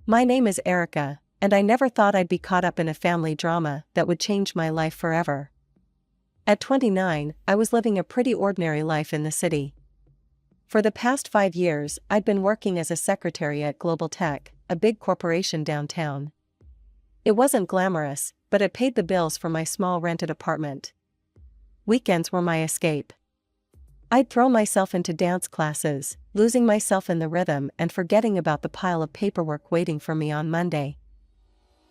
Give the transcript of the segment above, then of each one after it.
My name is Erica, and I never thought I'd be caught up in a family drama that would change my life forever. At 29, I was living a pretty ordinary life in the city. For the past 5 years, I'd been working as a secretary at Global Tech, a big corporation downtown. It wasn't glamorous, but it paid the bills for my small rented apartment. Weekends were my escape. I'd throw myself into dance classes, losing myself in the rhythm and forgetting about the pile of paperwork waiting for me on Monday.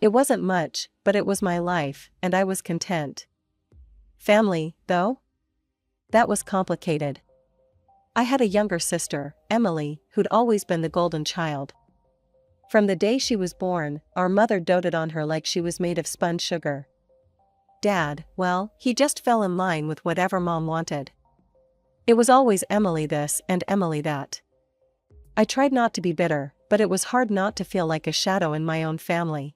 It wasn't much, but it was my life, and I was content. Family, though? That was complicated. I had a younger sister, Emily, who'd always been the golden child. From the day she was born, our mother doted on her like she was made of spun sugar. Dad, well, he just fell in line with whatever Mom wanted. It was always Emily this and Emily that. I tried not to be bitter, but it was hard not to feel like a shadow in my own family.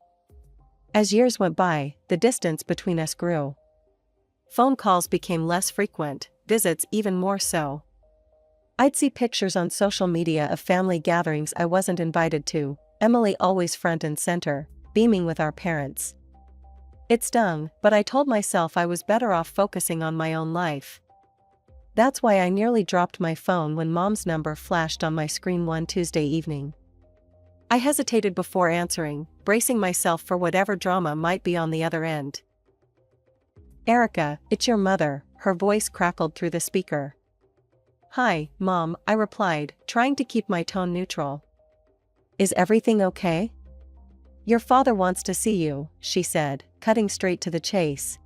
As years went by, the distance between us grew. Phone calls became less frequent, visits even more so. I'd see pictures on social media of family gatherings I wasn't invited to, Emily always front and center, beaming with our parents. It stung, but I told myself I was better off focusing on my own life. That's why I nearly dropped my phone when Mom's number flashed on my screen one Tuesday evening. I hesitated before answering, bracing myself for whatever drama might be on the other end. "Erica, it's your mother," her voice crackled through the speaker. "Hi, Mom," I replied, trying to keep my tone neutral. "Is everything okay?" "Your father wants to see you," she said, cutting straight to the chase.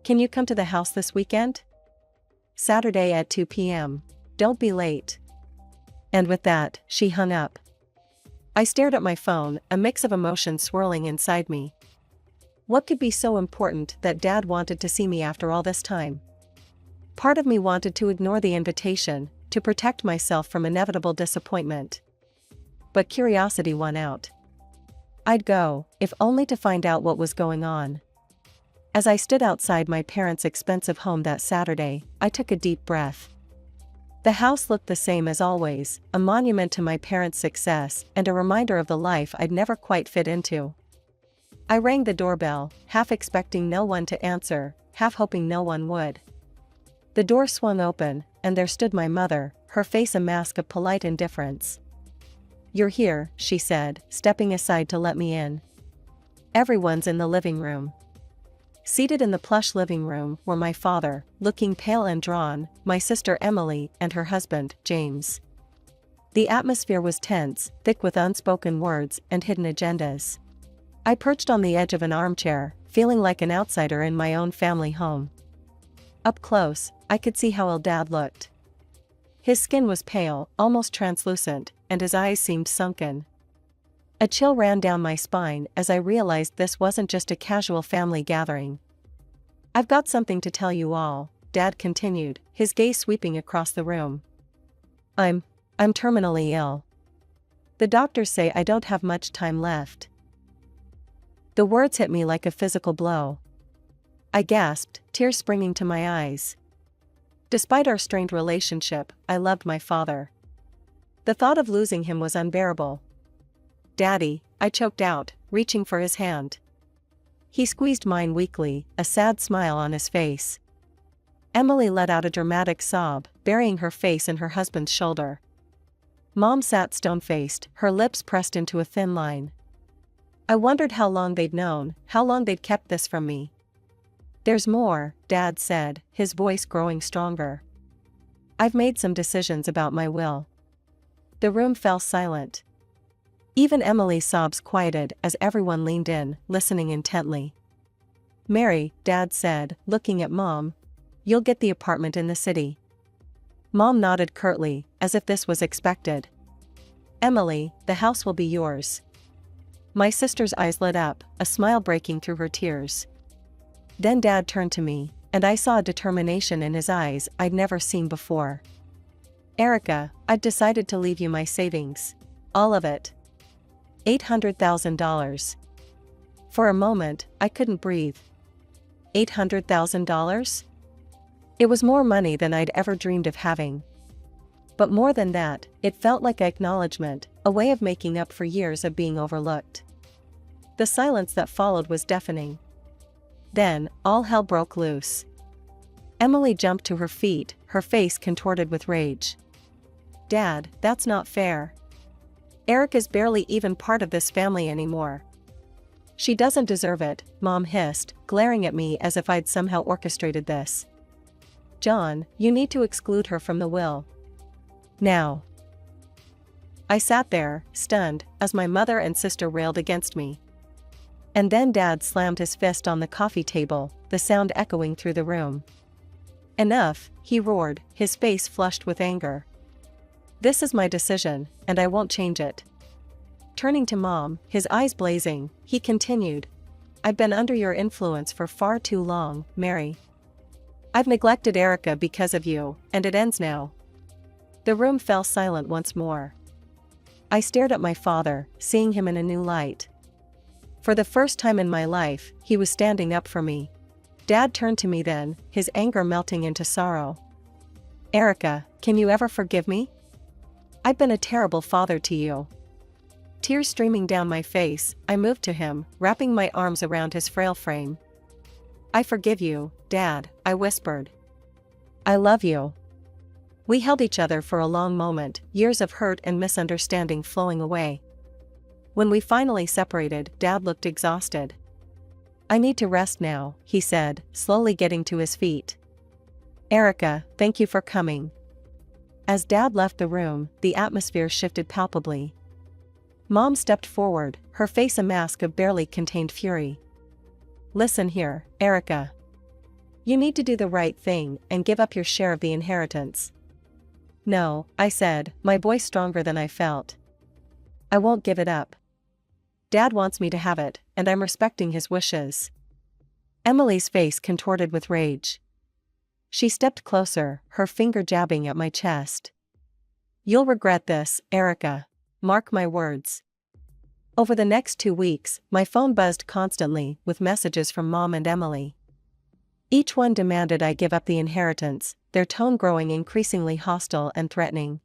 "Can you come to the house this weekend?" "Saturday at 2 p.m. Don't be late." And with that, she hung up. I stared at my phone, a mix of emotions swirling inside me. What could be so important that Dad wanted to see me after all this time? Part of me wanted to ignore the invitation, to protect myself from inevitable disappointment. But curiosity won out. I'd go, if only to find out what was going on. As I stood outside my parents' expensive home that Saturday, I took a deep breath. The house looked the same as always, a monument to my parents' success and a reminder of the life I'd never quite fit into. I rang the doorbell, half expecting no one to answer, half hoping no one would. The door swung open, and there stood my mother, her face a mask of polite indifference. "You're here," she said, stepping aside to let me in. "Everyone's in the living room." Seated in the plush living room were my father, looking pale and drawn, my sister Emily, and her husband, James. The atmosphere was tense, thick with unspoken words and hidden agendas. I perched on the edge of an armchair, feeling like an outsider in my own family home. Up close, I could see how ill Dad looked. His skin was pale, almost translucent, and his eyes seemed sunken. A chill ran down my spine as I realized this wasn't just a casual family gathering. "I've got something to tell you all," Dad continued, his gaze sweeping across the room. I'm terminally ill. The doctors say I don't have much time left." The words hit me like a physical blow. I gasped, tears springing to my eyes. Despite our strained relationship, I loved my father. The thought of losing him was unbearable. "Daddy," I choked out, reaching for his hand. He squeezed mine weakly, a sad smile on his face. Emily let out a dramatic sob, burying her face in her husband's shoulder. Mom sat stone-faced, her lips pressed into a thin line. I wondered how long they'd known, how long they'd kept this from me. "There's more," Dad said, his voice growing stronger. "I've made some decisions about my will." The room fell silent. Even Emily's sobs quieted as everyone leaned in, listening intently. "Mary," Dad said, looking at Mom, "you'll get the apartment in the city." Mom nodded curtly, as if this was expected. "Emily, the house will be yours." My sister's eyes lit up, a smile breaking through her tears. Then Dad turned to me, and I saw a determination in his eyes I'd never seen before. "Erica, I've decided to leave you my savings. All of it. $800,000. For a moment, I couldn't breathe. $800,000? It was more money than I'd ever dreamed of having. But more than that, it felt like acknowledgement, a way of making up for years of being overlooked. The silence that followed was deafening. Then, all hell broke loose. Emily jumped to her feet, her face contorted with rage. "Dad, that's not fair. Eric is barely even part of this family anymore." "She doesn't deserve it," Mom hissed, glaring at me as if I'd somehow orchestrated this. "John, you need to exclude her from the will. Now." I sat there, stunned, as my mother and sister railed against me. And then Dad slammed his fist on the coffee table, the sound echoing through the room. "Enough," he roared, his face flushed with anger. "This is my decision, and I won't change it." Turning to Mom, his eyes blazing, he continued, "I've been under your influence for far too long, Mary. I've neglected Erica because of you, and it ends now." The room fell silent once more. I stared at my father, seeing him in a new light. For the first time in my life, he was standing up for me. Dad turned to me then, his anger melting into sorrow. "Erica, can you ever forgive me? I've been a terrible father to you." Tears streaming down my face, I moved to him, wrapping my arms around his frail frame. "I forgive you, Dad," I whispered. "I love you." We held each other for a long moment, years of hurt and misunderstanding flowing away. When we finally separated, Dad looked exhausted. "I need to rest now," he said, slowly getting to his feet. "Erica, thank you for coming." As Dad left the room, the atmosphere shifted palpably. Mom stepped forward, her face a mask of barely contained fury. "Listen here, Erica. You need to do the right thing and give up your share of the inheritance." "No," I said, my voice stronger than I felt. "I won't give it up. Dad wants me to have it, and I'm respecting his wishes." Emily's face contorted with rage. She stepped closer, her finger jabbing at my chest. "You'll regret this, Erica. Mark my words." Over the next 2 weeks, my phone buzzed constantly with messages from Mom and Emily. Each one demanded I give up the inheritance, their tone growing increasingly hostile and threatening.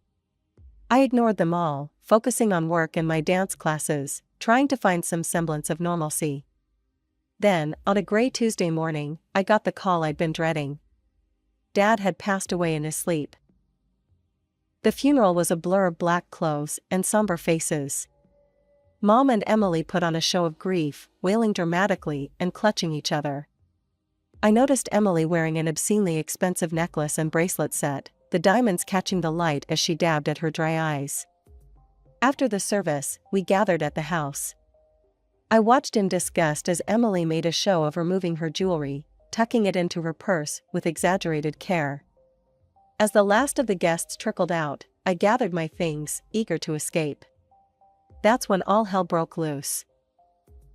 I ignored them all, focusing on work and my dance classes, trying to find some semblance of normalcy. Then, on a gray Tuesday morning, I got the call I'd been dreading. Dad had passed away in his sleep. The funeral was a blur of black clothes and somber faces. Mom and Emily put on a show of grief, wailing dramatically and clutching each other. I noticed Emily wearing an obscenely expensive necklace and bracelet set, the diamonds catching the light as she dabbed at her dry eyes. After the service, we gathered at the house. I watched in disgust as Emily made a show of removing her jewelry, tucking it into her purse with exaggerated care. As the last of the guests trickled out, I gathered my things, eager to escape. That's when all hell broke loose.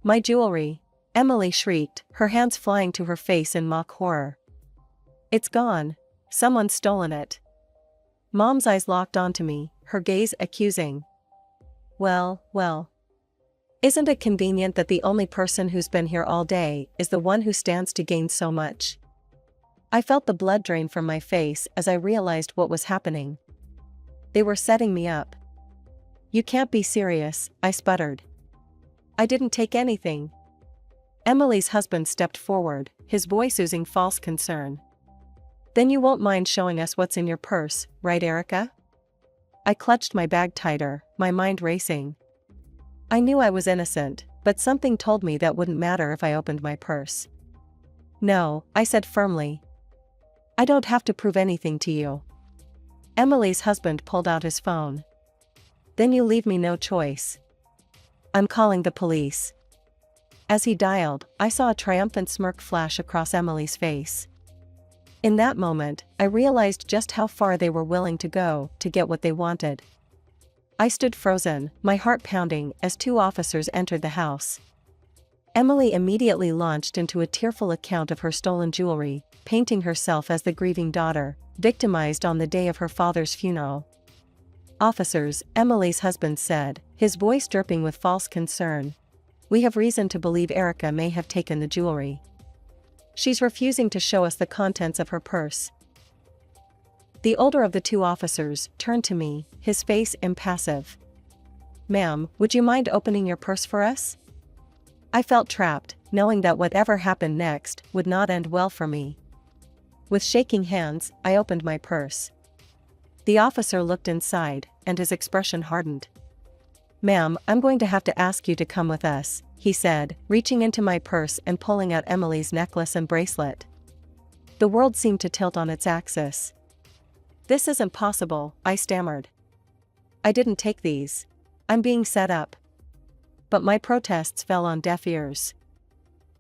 "My jewelry!" Emily shrieked, her hands flying to her face in mock horror. "It's gone. Someone's stolen it." Mom's eyes locked onto me, her gaze accusing. Well. Isn't it convenient that the only person who's been here all day is the one who stands to gain so much? I felt the blood drain from my face as I realized what was happening. They were setting me up. "You can't be serious," I sputtered. "I didn't take anything." Emily's husband stepped forward, his voice oozing false concern. "Then you won't mind showing us what's in your purse, right, Erica?" I clutched my bag tighter, my mind racing. I knew I was innocent, but something told me that wouldn't matter if I opened my purse. "No," I said firmly. "I don't have to prove anything to you." Emily's husband pulled out his phone. "Then you leave me no choice. I'm calling the police." As he dialed, I saw a triumphant smirk flash across Emily's face. In that moment, I realized just how far they were willing to go to get what they wanted. I stood frozen, my heart pounding, as 2 officers entered the house. Emily immediately launched into a tearful account of her stolen jewelry, painting herself as the grieving daughter, victimized on the day of her father's funeral. "Officers," Emily's husband said, his voice dripping with false concern, "we have reason to believe Erica may have taken the jewelry. She's refusing to show us the contents of her purse." The older of the 2 officers turned to me, his face impassive. "Ma'am, would you mind opening your purse for us?" I felt trapped, knowing that whatever happened next would not end well for me. With shaking hands, I opened my purse. The officer looked inside, and his expression hardened. "Ma'am, I'm going to have to ask you to come with us," he said, reaching into my purse and pulling out Emily's necklace and bracelet. The world seemed to tilt on its axis. "This isn't possible," I stammered. "I didn't take these. I'm being set up." But my protests fell on deaf ears.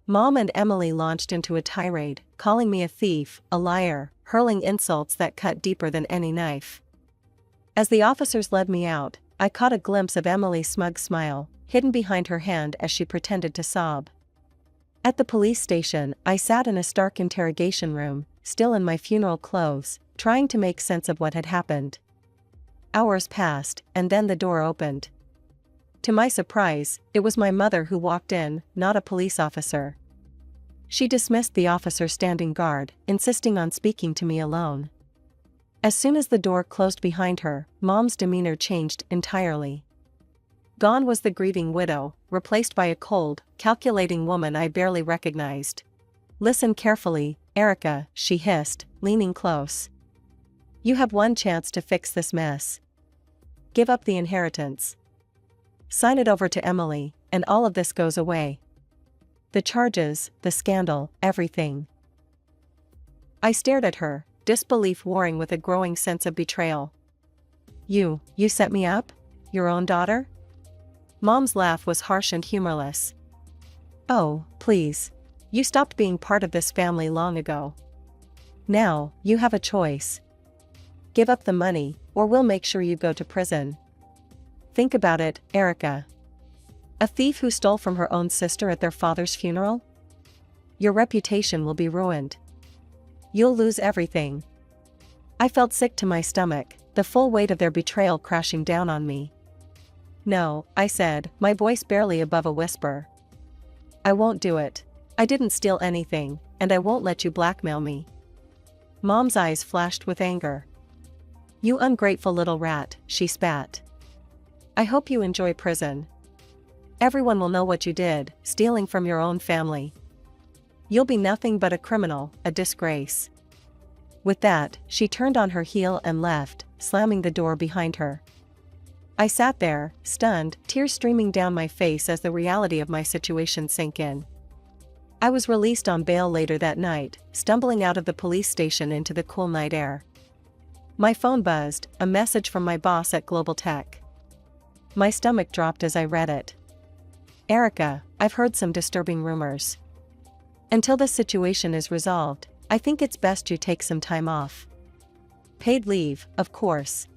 Mom and Emily launched into a tirade, calling me a thief, a liar, hurling insults that cut deeper than any knife. As the officers led me out, I caught a glimpse of Emily's smug smile, hidden behind her hand as she pretended to sob. At the police station, I sat in a stark interrogation room, still in my funeral clothes, trying to make sense of what had happened. Hours passed, and then the door opened. To my surprise, it was my mother who walked in, not a police officer. She dismissed the officer standing guard, insisting on speaking to me alone. As soon as the door closed behind her, Mom's demeanor changed entirely. Gone was the grieving widow, replaced by a cold, calculating woman I barely recognized. "Listen carefully, Erica," she hissed, leaning close. "You have one chance to fix this mess. Give up the inheritance. Sign it over to Emily, and all of this goes away. The charges, the scandal, everything." I stared at her, disbelief warring with a growing sense of betrayal. You set me up? Your own daughter?" Mom's laugh was harsh and humorless. "Oh, please. You stopped being part of this family long ago. Now, you have a choice. Give up the money, or we'll make sure you go to prison. Think about it, Erica. A thief who stole from her own sister at their father's funeral? Your reputation will be ruined. You'll lose everything." I felt sick to my stomach, the full weight of their betrayal crashing down on me. "No," I said, my voice barely above a whisper. "I won't do it. I didn't steal anything, and I won't let you blackmail me." Mom's eyes flashed with anger. "You ungrateful little rat," she spat. "I hope you enjoy prison. Everyone will know what you did, stealing from your own family. You'll be nothing but a criminal, a disgrace." With that, she turned on her heel and left, slamming the door behind her. I sat there, stunned, tears streaming down my face as the reality of my situation sank in. I was released on bail later that night, stumbling out of the police station into the cool night air. My phone buzzed, a message from my boss at Global Tech. My stomach dropped as I read it. "Erica, I've heard some disturbing rumors. Until this situation is resolved, I think it's best you take some time off. Paid leave, of course.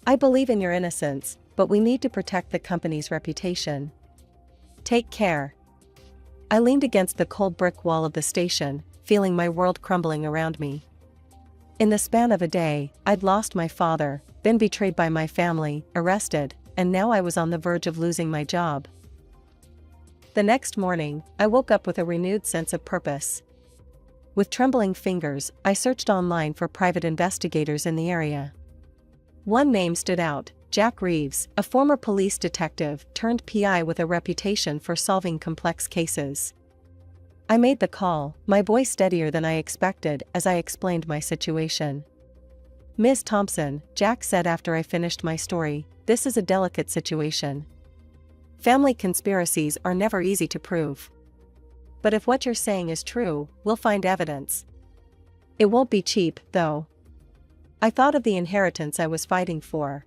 I believe in your innocence, but we need to protect the company's reputation. Take care." I leaned against the cold brick wall of the station, feeling my world crumbling around me. In the span of a day, I'd lost my father, been betrayed by my family, arrested, and now I was on the verge of losing my job. The next morning, I woke up with a renewed sense of purpose. With trembling fingers, I searched online for private investigators in the area. One name stood out, Jack Reeves, a former police detective turned PI with a reputation for solving complex cases. I made the call, my voice steadier than I expected as I explained my situation. "Ms. Thompson," Jack said after I finished my story, "this is a delicate situation. Family conspiracies are never easy to prove. But if what you're saying is true, we'll find evidence. It won't be cheap, though." I thought of the inheritance I was fighting for.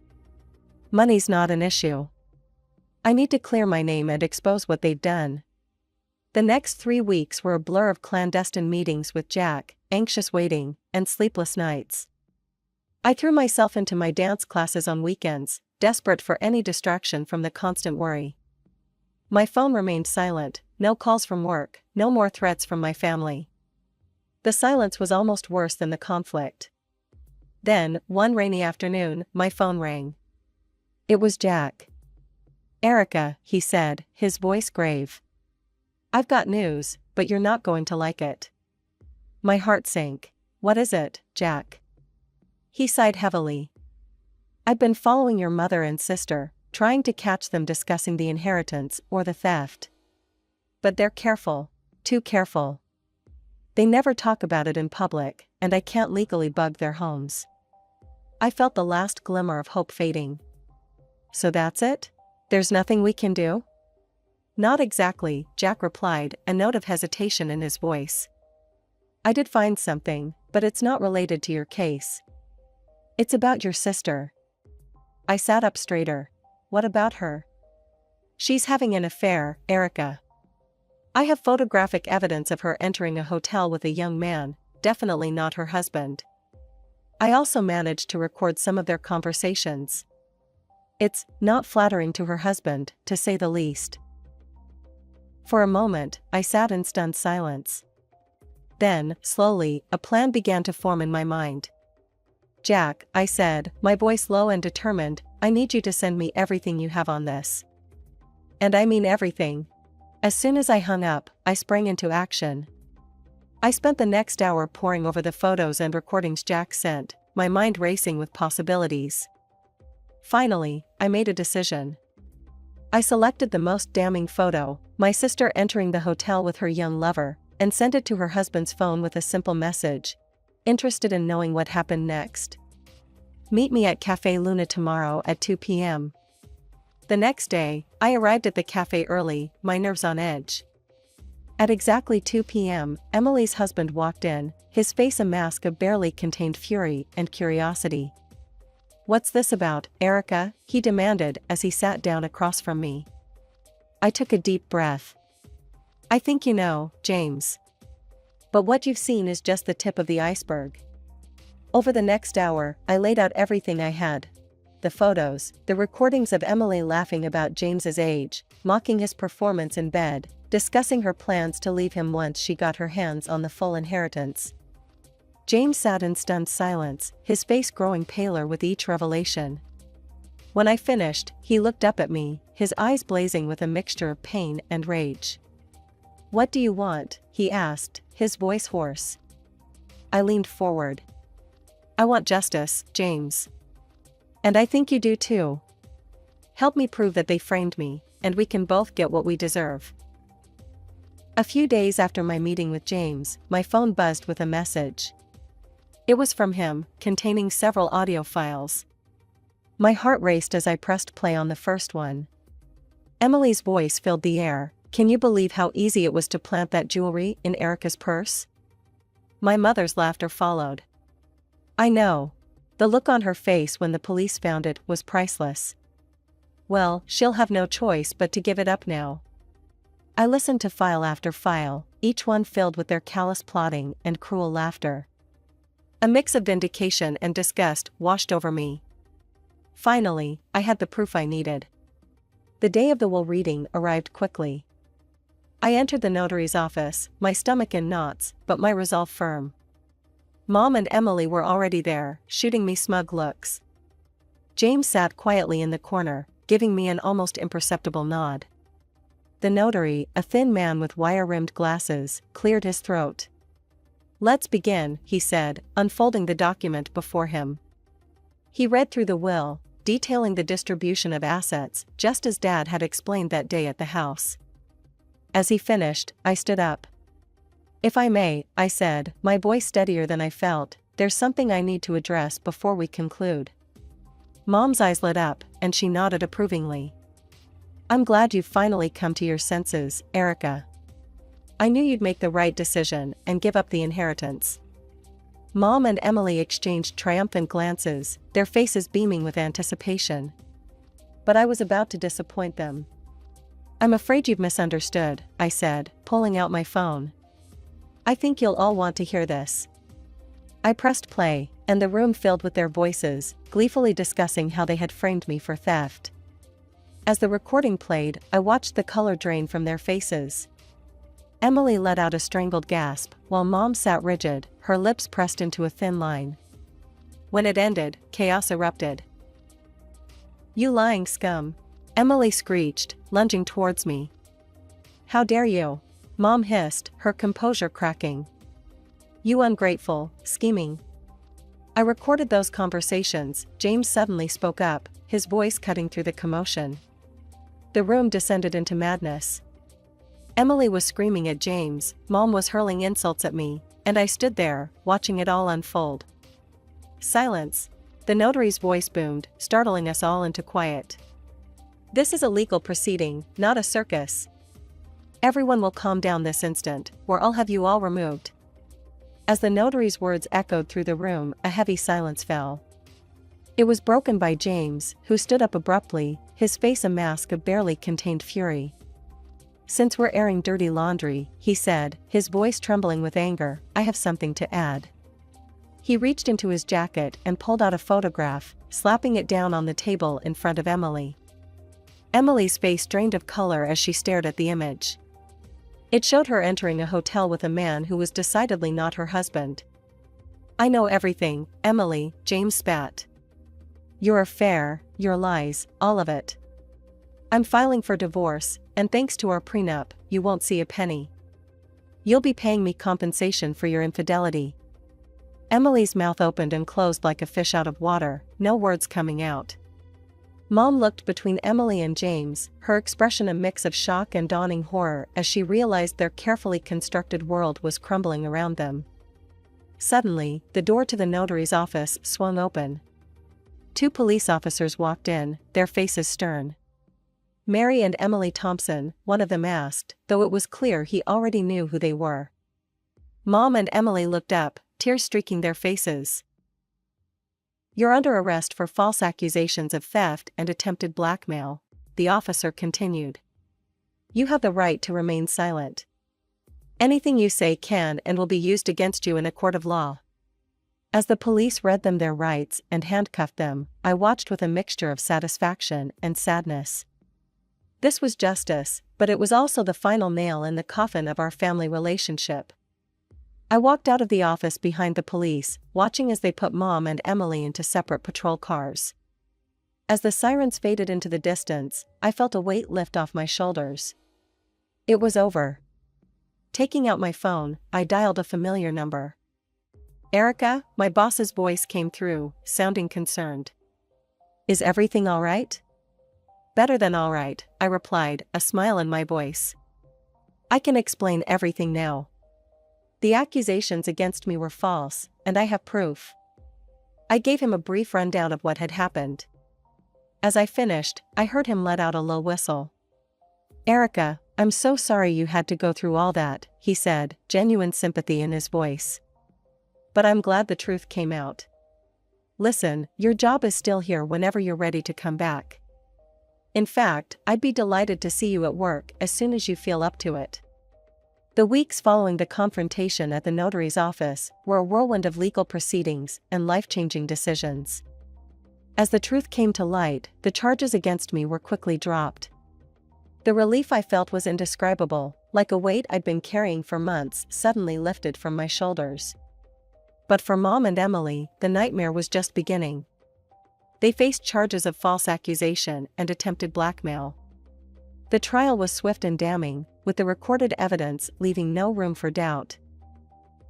Money's not an issue. I need to clear my name and expose what they've done. The next 3 weeks were a blur of clandestine meetings with Jack, anxious waiting, and sleepless nights. I threw myself into my dance classes on weekends, desperate for any distraction from the constant worry. My phone remained silent, no calls from work, no more threats from my family. The silence was almost worse than the conflict. Then, one rainy afternoon, my phone rang. It was Jack. "Erica," he said, his voice grave. "I've got news, but you're not going to like it." My heart sank. "What is it, Jack?" He sighed heavily. "I've been following your mother and sister, trying to catch them discussing the inheritance or the theft. But they're careful, too careful. They never talk about it in public, and I can't legally bug their homes. I felt the last glimmer of hope fading. So that's it? There's nothing we can do? Not exactly, Jack replied, a note of hesitation in his voice. I did find something, but it's not related to your case. It's about your sister. I sat up straighter. What about her? She's having an affair, Erica. I have photographic evidence of her entering a hotel with a young man, definitely not her husband. I also managed to record some of their conversations. It's not flattering to her husband, to say the least. For a moment, I sat in stunned silence. Then, slowly, a plan began to form in my mind. Jack, I said, my voice low and determined, I need you to send me everything you have on this. And I mean everything. As soon as I hung up, I sprang into action. I spent the next hour poring over the photos and recordings Jack sent, my mind racing with possibilities. Finally, I made a decision. I selected the most damning photo, my sister entering the hotel with her young lover, and sent it to her husband's phone with a simple message. Interested in knowing what happened next? Meet me at Café Luna tomorrow at 2 p.m. The next day, I arrived at the cafe early, my nerves on edge. At exactly 2 p.m., Emily's husband walked in, his face a mask of barely contained fury and curiosity. What's this about, Erica? He demanded as he sat down across from me. I took a deep breath. I think you know, James. But what you've seen is just the tip of the iceberg. Over the next hour, I laid out everything I had. The photos, the recordings of Emily laughing about James's age, mocking his performance in bed, discussing her plans to leave him once she got her hands on the full inheritance. James sat in stunned silence, his face growing paler with each revelation. When I finished, he looked up at me, his eyes blazing with a mixture of pain and rage. What do you want? He asked, his voice hoarse. I leaned forward. I want justice, James. And I think you do too. Help me prove that they framed me, and we can both get what we deserve. A few days after my meeting with James, my phone buzzed with a message. It was from him, containing several audio files. My heart raced as I pressed play on the first one. Emily's voice filled the air. Can you believe how easy it was to plant that jewelry in Erica's purse? My mother's laughter followed. I know. The look on her face when the police found it was priceless. Well, she'll have no choice but to give it up now. I listened to file after file, each one filled with their callous plotting and cruel laughter. A mix of vindication and disgust washed over me. Finally, I had the proof I needed. The day of the will reading arrived quickly. I entered the notary's office, my stomach in knots, but my resolve firm. Mom and Emily were already there, shooting me smug looks. James sat quietly in the corner, giving me an almost imperceptible nod. The notary, a thin man with wire-rimmed glasses, cleared his throat. Let's begin, he said, unfolding the document before him. He read through the will, detailing the distribution of assets, just as Dad had explained that day at the house. As he finished, I stood up. If I may, I said, my voice steadier than I felt, there's something I need to address before we conclude. Mom's eyes lit up, and she nodded approvingly. I'm glad you've finally come to your senses, Erica. I knew you'd make the right decision and give up the inheritance. Mom and Emily exchanged triumphant glances, their faces beaming with anticipation. But I was about to disappoint them. I'm afraid you've misunderstood, I said, pulling out my phone. I think you'll all want to hear this. I pressed play, and the room filled with their voices, gleefully discussing how they had framed me for theft. As the recording played, I watched the color drain from their faces. Emily let out a strangled gasp, while Mom sat rigid, her lips pressed into a thin line. When it ended, chaos erupted. You lying scum! Emily screeched, lunging towards me. How dare you! Mom hissed, her composure cracking. You ungrateful, scheming. I recorded those conversations, James suddenly spoke up, his voice cutting through the commotion. The room descended into madness. Emily was screaming at James, Mom was hurling insults at me, and I stood there, watching it all unfold. Silence. The notary's voice boomed, startling us all into quiet. This is a legal proceeding, not a circus. Everyone will calm down this instant, or I'll have you all removed. As the notary's words echoed through the room, a heavy silence fell. It was broken by James, who stood up abruptly, his face a mask of barely contained fury. Since we're airing dirty laundry, he said, his voice trembling with anger, I have something to add. He reached into his jacket and pulled out a photograph, slapping it down on the table in front of Emily. Emily's face drained of color as she stared at the image. It showed her entering a hotel with a man who was decidedly not her husband. I know everything, Emily, James spat. Your affair, your lies, all of it. I'm filing for divorce, and thanks to our prenup, you won't see a penny. You'll be paying me compensation for your infidelity. Emily's mouth opened and closed like a fish out of water, no words coming out. Mom looked between Emily and James, her expression a mix of shock and dawning horror as she realized their carefully constructed world was crumbling around them. Suddenly, the door to the notary's office swung open. 2 police officers walked in, their faces stern. Mary and Emily Thompson, one of them asked, though it was clear he already knew who they were. Mom and Emily looked up, tears streaking their faces. You're under arrest for false accusations of theft and attempted blackmail, the officer continued. You have the right to remain silent. Anything you say can and will be used against you in a court of law. As the police read them their rights and handcuffed them, I watched with a mixture of satisfaction and sadness. This was justice, but it was also the final nail in the coffin of our family relationship. I walked out of the office behind the police, watching as they put Mom and Emily into separate patrol cars. As the sirens faded into the distance, I felt a weight lift off my shoulders. It was over. Taking out my phone, I dialed a familiar number. Erica, my boss's voice came through, sounding concerned. Is everything all right? Better than all right, I replied, a smile in my voice. I can explain everything now. The accusations against me were false, and I have proof. I gave him a brief rundown of what had happened. As I finished, I heard him let out a low whistle. Erica, I'm so sorry you had to go through all that, he said, genuine sympathy in his voice. But I'm glad the truth came out. Listen, your job is still here whenever you're ready to come back. In fact, I'd be delighted to see you at work as soon as you feel up to it. The weeks following the confrontation at the notary's office were a whirlwind of legal proceedings and life-changing decisions. As the truth came to light, the charges against me were quickly dropped. The relief I felt was indescribable, like a weight I'd been carrying for months suddenly lifted from my shoulders. But for Mom and Emily, the nightmare was just beginning. They faced charges of false accusation and attempted blackmail. The trial was swift and damning, with the recorded evidence leaving no room for doubt.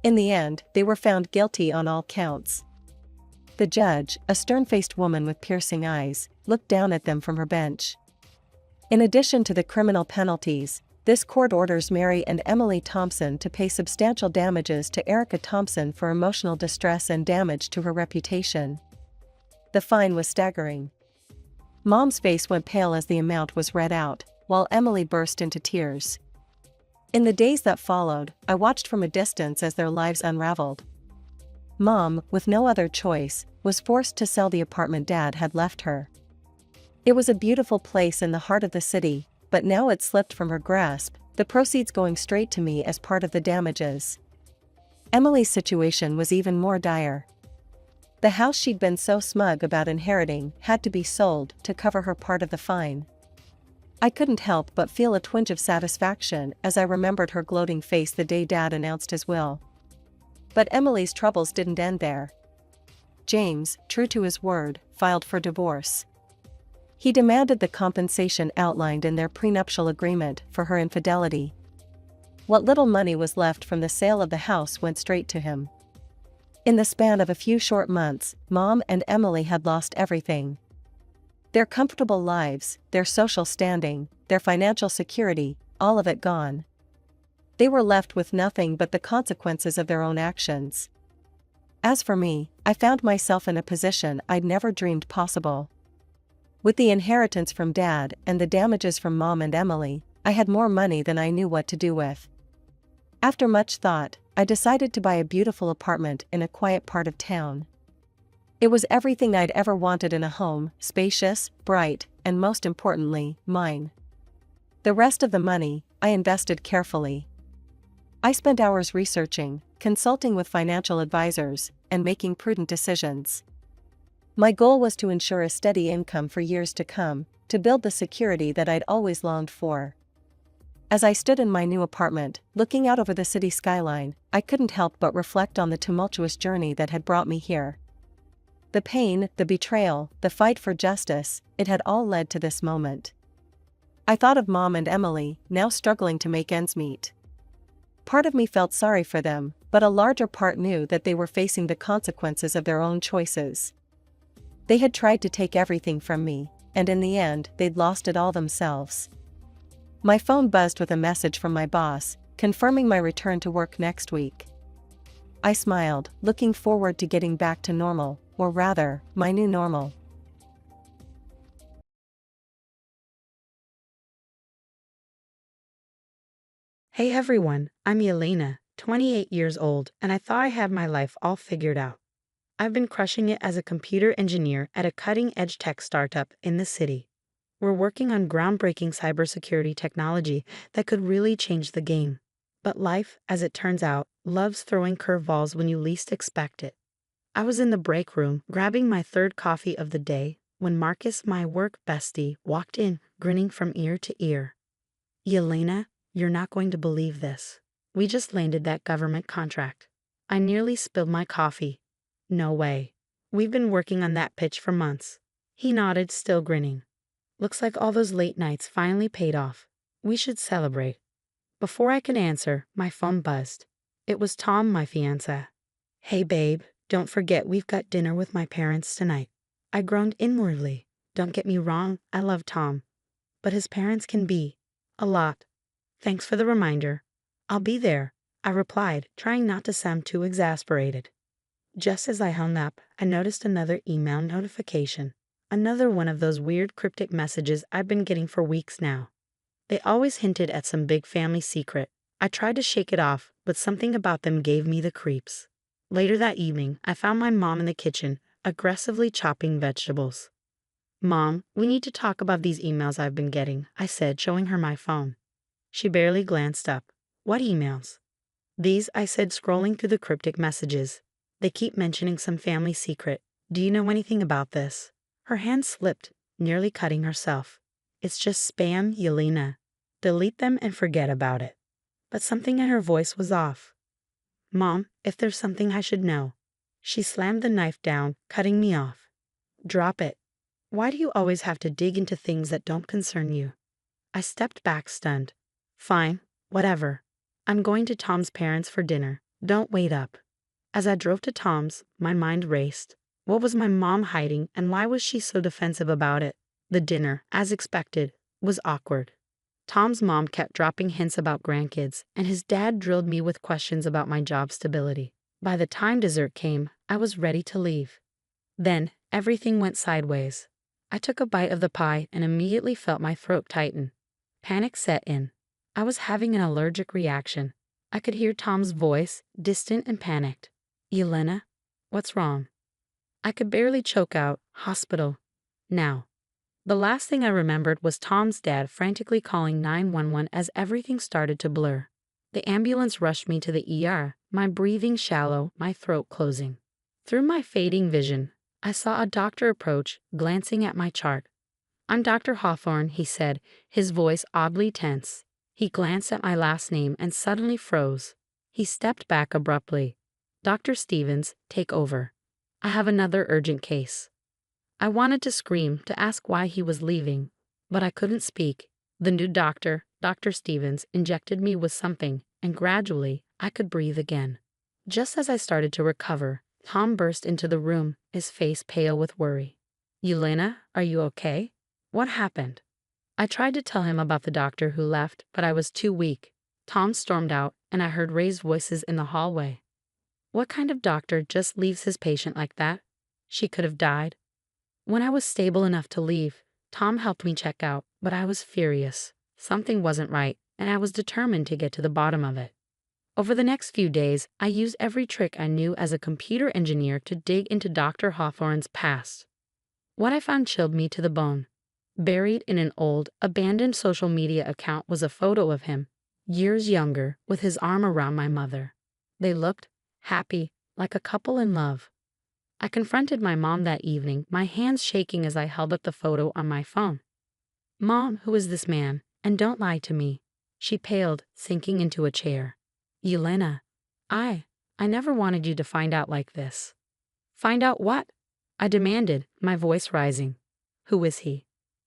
In the end, they were found guilty on all counts. The judge, a stern-faced woman with piercing eyes, looked down at them from her bench. In addition to the criminal penalties, this court orders Mary and Emily Thompson to pay substantial damages to Erica Thompson for emotional distress and damage to her reputation. The fine was staggering. Mom's face went pale as the amount was read out, while Emily burst into tears. In the days that followed, I watched from a distance as their lives unraveled. Mom, with no other choice, was forced to sell the apartment Dad had left her. It was a beautiful place in the heart of the city, but now it slipped from her grasp, the proceeds going straight to me as part of the damages. Emily's situation was even more dire. The house she'd been so smug about inheriting had to be sold to cover her part of the fine. I couldn't help but feel a twinge of satisfaction as I remembered her gloating face the day Dad announced his will. But Emily's troubles didn't end there. James, true to his word, filed for divorce. He demanded the compensation outlined in their prenuptial agreement for her infidelity. What little money was left from the sale of the house went straight to him. In the span of a few short months, Mom and Emily had lost everything. Their comfortable lives, their social standing, their financial security, all of it gone. They were left with nothing but the consequences of their own actions. As for me, I found myself in a position I'd never dreamed possible. With the inheritance from Dad and the damages from Mom and Emily, I had more money than I knew what to do with. After much thought, I decided to buy a beautiful apartment in a quiet part of town. It was everything I'd ever wanted in a home: spacious, bright, and most importantly, mine. The rest of the money, I invested carefully. I spent hours researching, consulting with financial advisors, and making prudent decisions. My goal was to ensure a steady income for years to come, to build the security that I'd always longed for. As I stood in my new apartment, looking out over the city skyline, I couldn't help but reflect on the tumultuous journey that had brought me here. The pain, the betrayal, the fight for justice, it had all led to this moment. I thought of Mom and Emily, now struggling to make ends meet. Part of me felt sorry for them, but a larger part knew that they were facing the consequences of their own choices. They had tried to take everything from me, and in the end, they'd lost it all themselves. My phone buzzed with a message from my boss, confirming my return to work next week. I smiled, looking forward to getting back to normal, or rather, my new normal. Hey everyone, I'm Yelena, 28 years old, and I thought I had my life all figured out. I've been crushing it as a computer engineer at a cutting-edge tech startup in the city. We're working on groundbreaking cybersecurity technology that could really change the game. But life, as it turns out, loves throwing curveballs when you least expect it. I was in the break room, grabbing my third coffee of the day, when Marcus, my work bestie, walked in, grinning from ear to ear. Yelena, you're not going to believe this. We just landed that government contract. I nearly spilled my coffee. No way. We've been working on that pitch for months. He nodded, still grinning. Looks like all those late nights finally paid off. We should celebrate. Before I could answer, my phone buzzed. It was Tom, my fiancé. Hey babe, don't forget we've got dinner with my parents tonight. I groaned inwardly. Don't get me wrong, I love Tom. But his parents can be a lot. Thanks for the reminder. I'll be there, I replied, trying not to sound too exasperated. Just as I hung up, I noticed another email notification. Another one of those weird cryptic messages I've been getting for weeks now. They always hinted at some big family secret. I tried to shake it off, but something about them gave me the creeps. Later that evening, I found my mom in the kitchen, aggressively chopping vegetables. Mom, we need to talk about these emails I've been getting, I said, showing her my phone. She barely glanced up. What emails? These, I said, scrolling through the cryptic messages. They keep mentioning some family secret. Do you know anything about this? Her hand slipped, nearly cutting herself. It's just spam, Yelena. Delete them and forget about it. But something in her voice was off. Mom, if there's something I should know. She slammed the knife down, cutting me off. Drop it. Why do you always have to dig into things that don't concern you? I stepped back, stunned. Fine, whatever. I'm going to Tom's parents for dinner. Don't wait up. As I drove to Tom's, my mind raced. What was my mom hiding, and why was she so defensive about it? The dinner, as expected, was awkward. Tom's mom kept dropping hints about grandkids, and his dad drilled me with questions about my job stability. By the time dessert came, I was ready to leave. Then, everything went sideways. I took a bite of the pie and immediately felt my throat tighten. Panic set in. I was having an allergic reaction. I could hear Tom's voice, distant and panicked. Yelena, what's wrong? I could barely choke out, hospital. Now. The last thing I remembered was Tom's dad frantically calling 911 as everything started to blur. The ambulance rushed me to the ER, my breathing shallow, my throat closing. Through my fading vision, I saw a doctor approach, glancing at my chart. I'm Dr. Hawthorne, he said, his voice oddly tense. He glanced at my last name and suddenly froze. He stepped back abruptly. Dr. Stevens, take over. I have another urgent case. I wanted to scream, to ask why he was leaving, but I couldn't speak. The new doctor, Dr. Stevens, injected me with something, and gradually, I could breathe again. Just as I started to recover, Tom burst into the room, his face pale with worry. Yelena, are you okay? What happened? I tried to tell him about the doctor who left, but I was too weak. Tom stormed out, and I heard raised voices in the hallway. What kind of doctor just leaves his patient like that? She could have died. When I was stable enough to leave, Tom helped me check out, but I was furious. Something wasn't right, and I was determined to get to the bottom of it. Over the next few days, I used every trick I knew as a computer engineer to dig into Dr. Hawthorne's past. What I found chilled me to the bone. Buried in an old, abandoned social media account was a photo of him, years younger, with his arm around my mother. They looked happy, like a couple in love. I confronted my mom that evening, my hands shaking as I held up the photo on my phone. "Mom, who is this man? And don't lie to me." She paled, sinking into a chair. "Yelena, I never wanted you to find out like this." "Find out what?" I demanded, my voice rising. "Who is he?"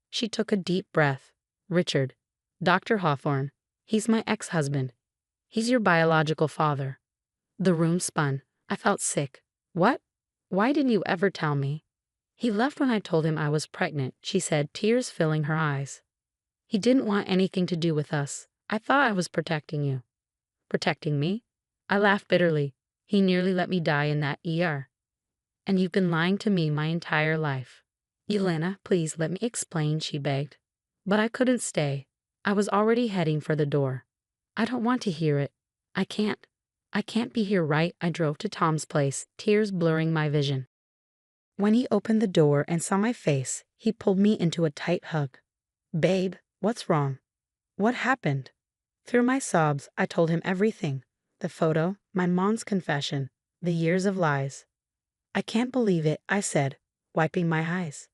She took a deep breath. "Richard. Dr. Hawthorne. He's my ex-husband. He's your biological father." The room spun. I felt sick. "What? Why didn't you ever tell me?" "He left when I told him I was pregnant," she said, tears filling her eyes. "He didn't want anything to do with us. I thought I was protecting you." "Protecting me?" I laughed bitterly. "He nearly let me die in that ER. And you've been lying to me my entire life." "Yelena, please let me explain," she begged. But I couldn't stay. I was already heading for the door. "I don't want to hear it. I can't. I can't be here, right?" I drove to Tom's place, tears blurring my vision. When he opened the door and saw my face, he pulled me into a tight hug. "Babe, what's wrong? What happened?" Through my sobs, I told him everything. The photo, my mom's confession, the years of lies. "I can't believe it," I said, wiping my eyes.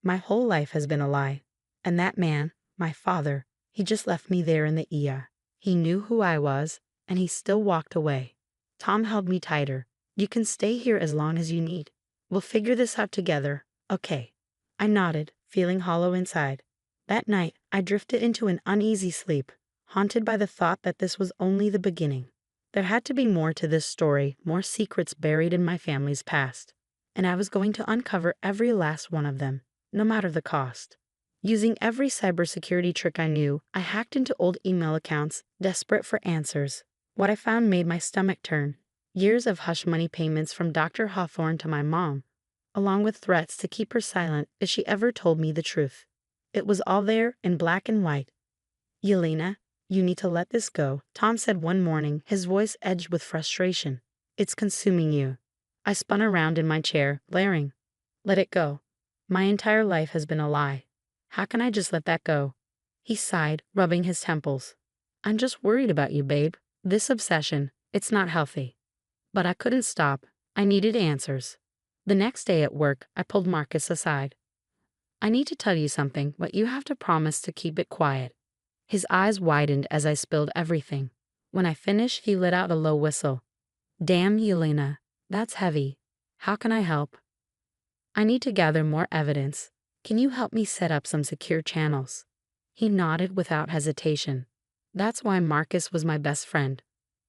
"My whole life has been a lie. And that man, my father, he just left me there in the ER. He knew who I was, and he still walked away." Tom held me tighter. "You can stay here as long as you need. We'll figure this out together, okay?" I nodded, feeling hollow inside. That night, I drifted into an uneasy sleep, haunted by the thought that this was only the beginning. There had to be more to this story, more secrets buried in my family's past. And I was going to uncover every last one of them, no matter the cost. Using every cybersecurity trick I knew, I hacked into old email accounts, desperate for answers. What I found made my stomach turn. Years of hush money payments from Dr. Hawthorne to my mom, along with threats to keep her silent if she ever told me the truth. It was all there in black and white. "Yelena, you need to let this go," Tom said one morning, his voice edged with frustration. "It's consuming you." I spun around in my chair, glaring. "Let it go. My entire life has been a lie. How can I just let that go?" He sighed, rubbing his temples. "I'm just worried about you, babe. This obsession, it's not healthy." But I couldn't stop. I needed answers. The next day at work, I pulled Marcus aside. "I need to tell you something, but you have to promise to keep it quiet." His eyes widened as I spilled everything. When I finished, he let out a low whistle. "Damn, Yelena, that's heavy. How can I help?" "I need to gather more evidence. Can you help me set up some secure channels?" He nodded without hesitation. That's why Marcus was my best friend.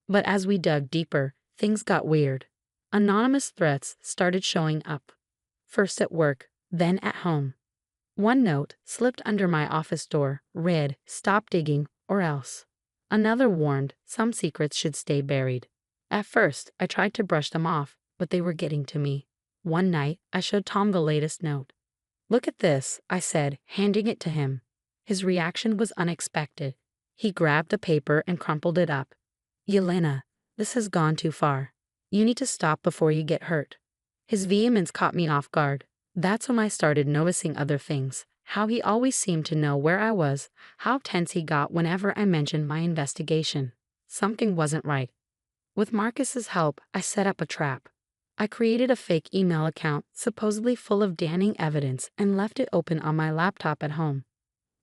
But as we dug deeper, things got weird. Anonymous threats started showing up. First at work, then at home. One note slipped under my office door, read, "Stop digging, or else." Another warned, "Some secrets should stay buried." At first, I tried to brush them off, but they were getting to me. One night, I showed Tom the latest note. "Look at this," I said, handing it to him. His reaction was unexpected. He grabbed the paper and crumpled it up. "Yelena, this has gone too far. You need to stop before you get hurt." His vehemence caught me off guard. That's when I started noticing other things. How he always seemed to know where I was, how tense he got whenever I mentioned my investigation. Something wasn't right. With Marcus's help, I set up a trap. I created a fake email account, supposedly full of damning evidence, and left it open on my laptop at home.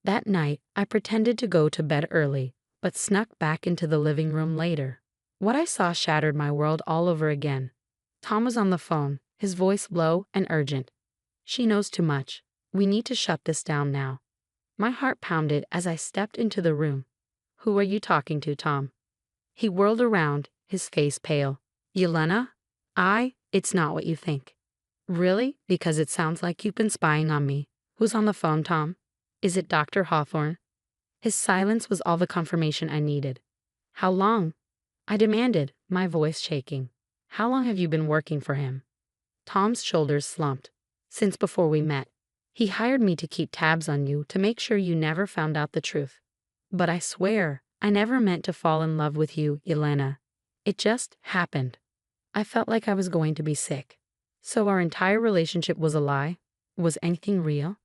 That night, I pretended to go to bed early, but snuck back into the living room later. What I saw shattered my world all over again. Tom was on the phone, his voice low and urgent. "She knows too much. We need to shut this down now." My heart pounded as I stepped into the room. "Who are you talking to, Tom?" He whirled around, his face pale. "Yelena? It's not what you think." Really? Because it sounds like you've been spying on me. Who's on the phone, Tom? Is it Dr. Hawthorne? His silence was all the confirmation I needed. How long? I demanded, my voice shaking. How long have you been working for him? Tom's shoulders slumped. Since before we met. He hired me to keep tabs on you to make sure you never found out the truth. But I swear, I never meant to fall in love with you, Yelena. It just happened. I felt like I was going to be sick. So our entire relationship was a lie? Was anything real?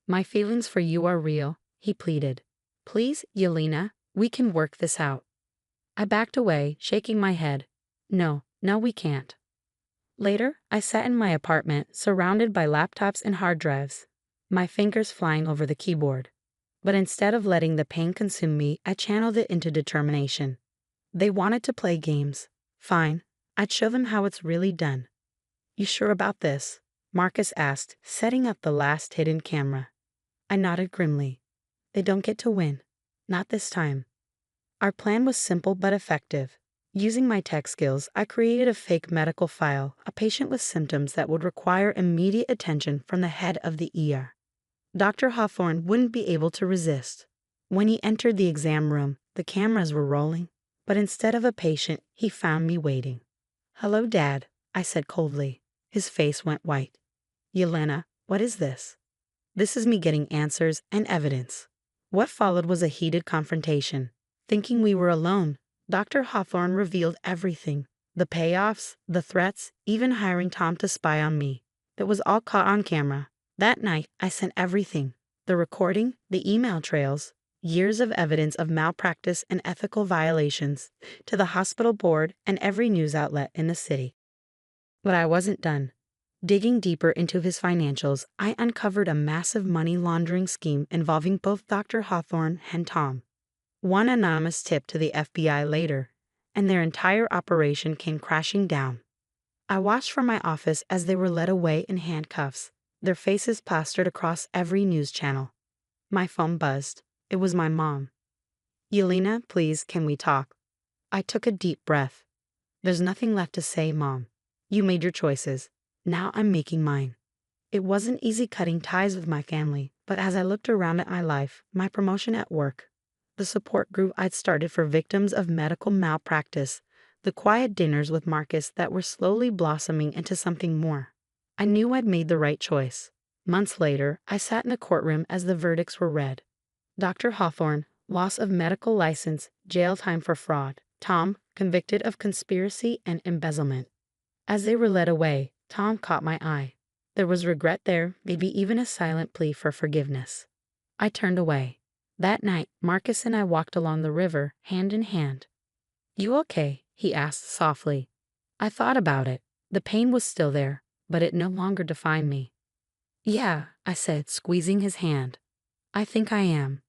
My feelings for you are real, he pleaded. Please, Yelena, we can work this out. I backed away, shaking my head. No, we can't. Later, I sat in my apartment, surrounded by laptops and hard drives, my fingers flying over the keyboard. But instead of letting the pain consume me, I channeled it into determination. They wanted to play games. Fine, I'd show them how it's really done. You sure about this? Marcus asked, setting up the last hidden camera. I nodded grimly. They don't get to win. Not this time. Our plan was simple but effective. Using my tech skills, I created a fake medical file, a patient with symptoms that would require immediate attention from the head of the ER. Dr. Hawthorne wouldn't be able to resist. When he entered the exam room, the cameras were rolling, but instead of a patient, he found me waiting. Hello, Dad, I said coldly. His face went white. Yelena, what is this? This is me getting answers and evidence. What followed was a heated confrontation. Thinking we were alone, Dr. Hawthorne revealed everything. The payoffs, the threats, even hiring Tom to spy on me. It was all caught on camera. That night, I sent everything. The recording, the email trails, years of evidence of malpractice and ethical violations, to the hospital board and every news outlet in the city. But I wasn't done. Digging deeper into his financials, I uncovered a massive money laundering scheme involving both Dr. Hawthorne and Tom. One anonymous tip to the FBI later, and their entire operation came crashing down. I watched from my office as they were led away in handcuffs, their faces plastered across every news channel. My phone buzzed. It was my mom. Yelena, please, can we talk? I took a deep breath. There's nothing left to say, Mom. You made your choices. Now I'm making mine. It wasn't easy cutting ties with my family, but as I looked around at my life, my promotion at work, the support group I'd started for victims of medical malpractice, the quiet dinners with Marcus that were slowly blossoming into something more, I knew I'd made the right choice. Months later, I sat in a courtroom as the verdicts were read. Dr. Hawthorne, loss of medical license, jail time for fraud. Tom, convicted of conspiracy and embezzlement. As they were led away, Tom caught my eye. There was regret there, maybe even a silent plea for forgiveness. I turned away. That night, Marcus and I walked along the river, hand in hand. You okay? He asked softly. I thought about it. The pain was still there, but it no longer defined me. Yeah, I said, squeezing his hand. I think I am.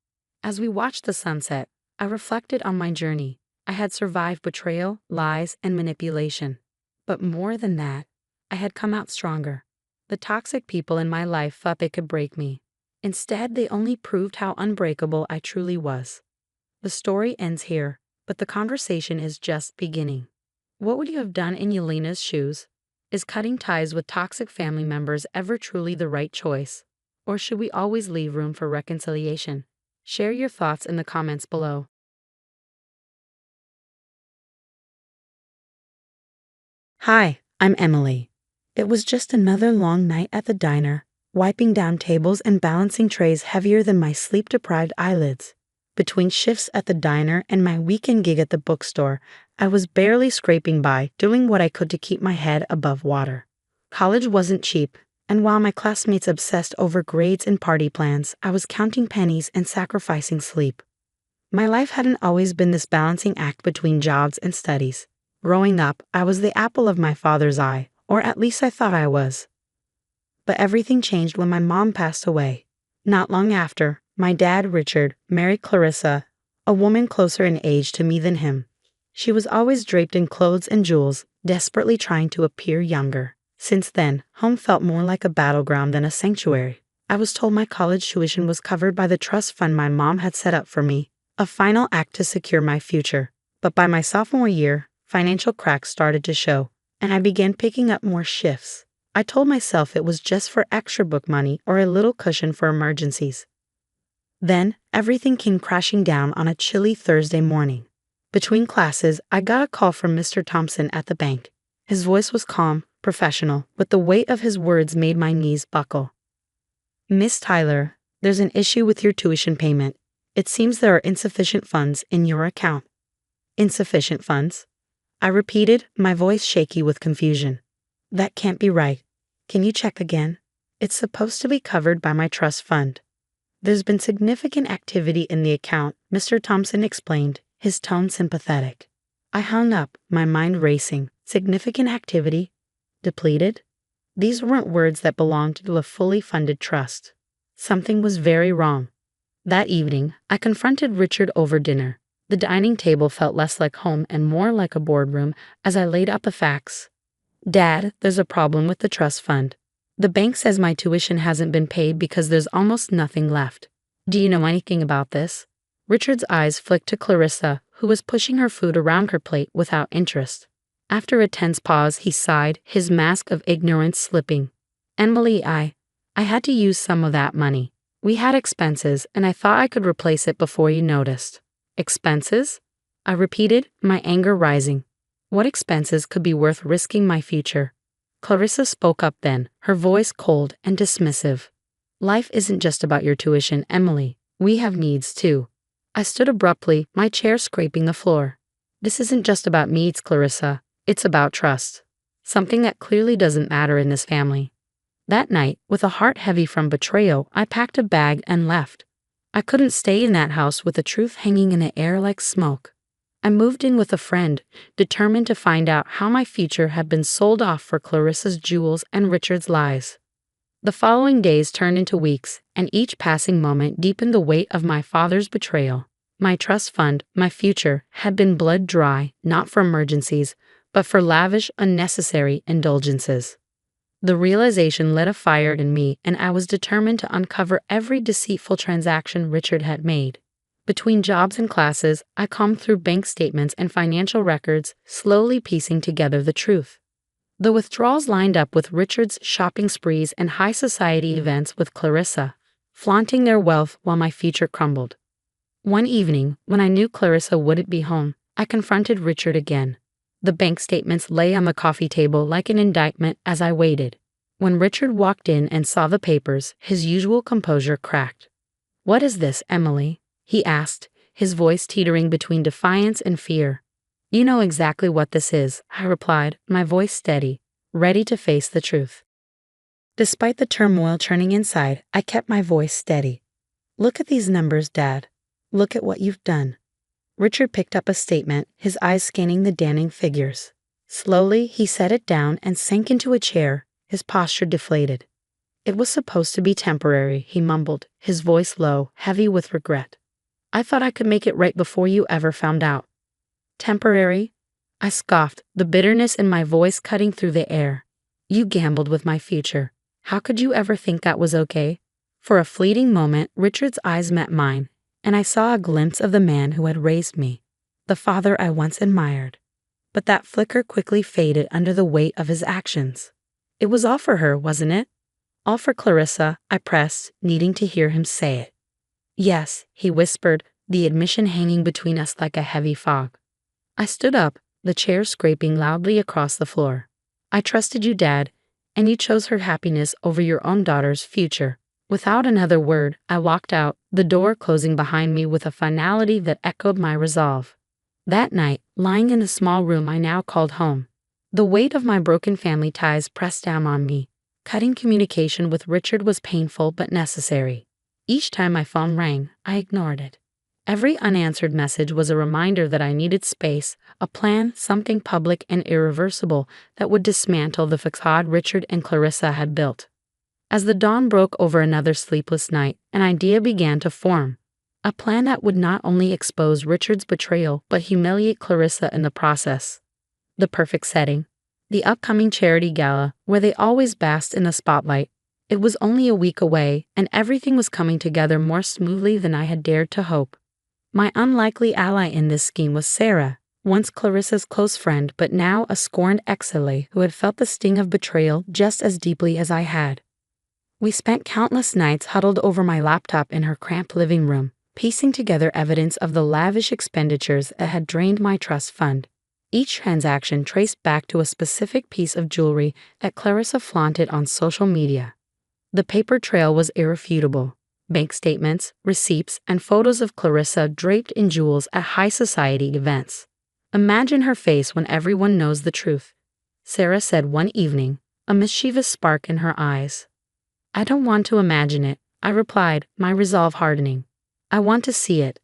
As we watched the sunset, I reflected on my journey. I had survived betrayal, lies, and manipulation. But more than that, I had come out stronger. The toxic people in my life thought they could break me. Instead, they only proved how unbreakable I truly was. The story ends here, but the conversation is just beginning. What would you have done in Yelena's shoes? Is cutting ties with toxic family members ever truly the right choice? Or should we always leave room for reconciliation? Share your thoughts in the comments below. Hi, I'm Emily. It was just another long night at the diner, wiping down tables and balancing trays heavier than my sleep-deprived eyelids. Between shifts at the diner and my weekend gig at the bookstore, I was barely scraping by, doing what I could to keep my head above water. College wasn't cheap, and while my classmates obsessed over grades and party plans, I was counting pennies and sacrificing sleep. My life hadn't always been this balancing act between jobs and studies. Growing up, I was the apple of my father's eye, or at least I thought I was. But everything changed when my mom passed away. Not long after, my dad, Richard, married Clarissa, a woman closer in age to me than him. She was always draped in clothes and jewels, desperately trying to appear younger. Since then, home felt more like a battleground than a sanctuary. I was told my college tuition was covered by the trust fund my mom had set up for me, a final act to secure my future. But by my sophomore year, financial cracks started to show, and I began picking up more shifts. I told myself it was just for extra book money or a little cushion for emergencies. Then, everything came crashing down on a chilly Thursday morning. Between classes, I got a call from Mr. Thompson at the bank. His voice was calm, professional, but the weight of his words made my knees buckle. "Miss Tyler, there's an issue with your tuition payment. It seems there are insufficient funds in your account." "Insufficient funds?" I repeated, my voice shaky with confusion. "That can't be right. Can you check again? It's supposed to be covered by my trust fund." "There's been significant activity in the account," Mr. Thompson explained, his tone sympathetic. I hung up, my mind racing. Significant activity? Depleted? These weren't words that belonged to a fully funded trust. Something was very wrong. That evening, I confronted Richard over dinner. The dining table felt less like home and more like a boardroom as I laid out the facts. "Dad, there's a problem with the trust fund. The bank says my tuition hasn't been paid because there's almost nothing left. Do you know anything about this?" Richard's eyes flicked to Clarissa, who was pushing her food around her plate without interest. After a tense pause, he sighed, his mask of ignorance slipping. "Emily, I had to use some of that money. We had expenses, and I thought I could replace it before you noticed." "Expenses?" I repeated, my anger rising. What expenses could be worth risking my future? Clarissa spoke up then, her voice cold and dismissive. "Life isn't just about your tuition, Emily. We have needs too." I stood abruptly, my chair scraping the floor. "This isn't just about needs, Clarissa. It's about trust. Something that clearly doesn't matter in this family." That night, with a heart heavy from betrayal, I packed a bag and left. I couldn't stay in that house with the truth hanging in the air like smoke. I moved in with a friend, determined to find out how my future had been sold off for Clarissa's jewels and Richard's lies. The following days turned into weeks, and each passing moment deepened the weight of my father's betrayal. My trust fund, my future, had been bled dry, not for emergencies, but for lavish, unnecessary indulgences. The realization lit a fire in me, and I was determined to uncover every deceitful transaction Richard had made. Between jobs and classes, I combed through bank statements and financial records, slowly piecing together the truth. The withdrawals lined up with Richard's shopping sprees and high society events with Clarissa, flaunting their wealth while my future crumbled. One evening, when I knew Clarissa wouldn't be home, I confronted Richard again. The bank statements lay on the coffee table like an indictment as I waited. When Richard walked in and saw the papers, his usual composure cracked. "What is this, Emily?" he asked, his voice teetering between defiance and fear. "You know exactly what this is," I replied, my voice steady, ready to face the truth. Despite the turmoil churning inside, I kept my voice steady. "Look at these numbers, Dad. Look at what you've done." Richard picked up a statement, his eyes scanning the damning figures. Slowly, he set it down and sank into a chair, his posture deflated. "It was supposed to be temporary," he mumbled, his voice low, heavy with regret. "I thought I could make it right before you ever found out." "Temporary?" I scoffed, the bitterness in my voice cutting through the air. "You gambled with my future. How could you ever think that was okay?" For a fleeting moment, Richard's eyes met mine, and I saw a glimpse of the man who had raised me, the father I once admired. But that flicker quickly faded under the weight of his actions. It was all for her, wasn't it? All for Clarissa, I pressed, needing to hear him say it. "Yes," he whispered, the admission hanging between us like a heavy fog. I stood up, the chair scraping loudly across the floor. "I trusted you, Dad, and you chose her happiness over your own daughter's future." Without another word, I walked out, the door closing behind me with a finality that echoed my resolve. That night, lying in the small room I now called home, the weight of my broken family ties pressed down on me. Cutting communication with Richard was painful but necessary. Each time my phone rang, I ignored it. Every unanswered message was a reminder that I needed space, a plan, something public and irreversible that would dismantle the facade Richard and Clarissa had built. As the dawn broke over another sleepless night, an idea began to form. A plan that would not only expose Richard's betrayal but humiliate Clarissa in the process. The perfect setting. The upcoming charity gala, where they always basked in the spotlight. It was only a week away, and everything was coming together more smoothly than I had dared to hope. My unlikely ally in this scheme was Sarah, once Clarissa's close friend but now a scorned ex-ally who had felt the sting of betrayal just as deeply as I had. We spent countless nights huddled over my laptop in her cramped living room, piecing together evidence of the lavish expenditures that had drained my trust fund. Each transaction traced back to a specific piece of jewelry that Clarissa flaunted on social media. The paper trail was irrefutable. Bank statements, receipts, and photos of Clarissa draped in jewels at high society events. Imagine her face when everyone knows the truth, Sarah said one evening, a mischievous spark in her eyes. I don't want to imagine it, I replied, my resolve hardening. I want to see it.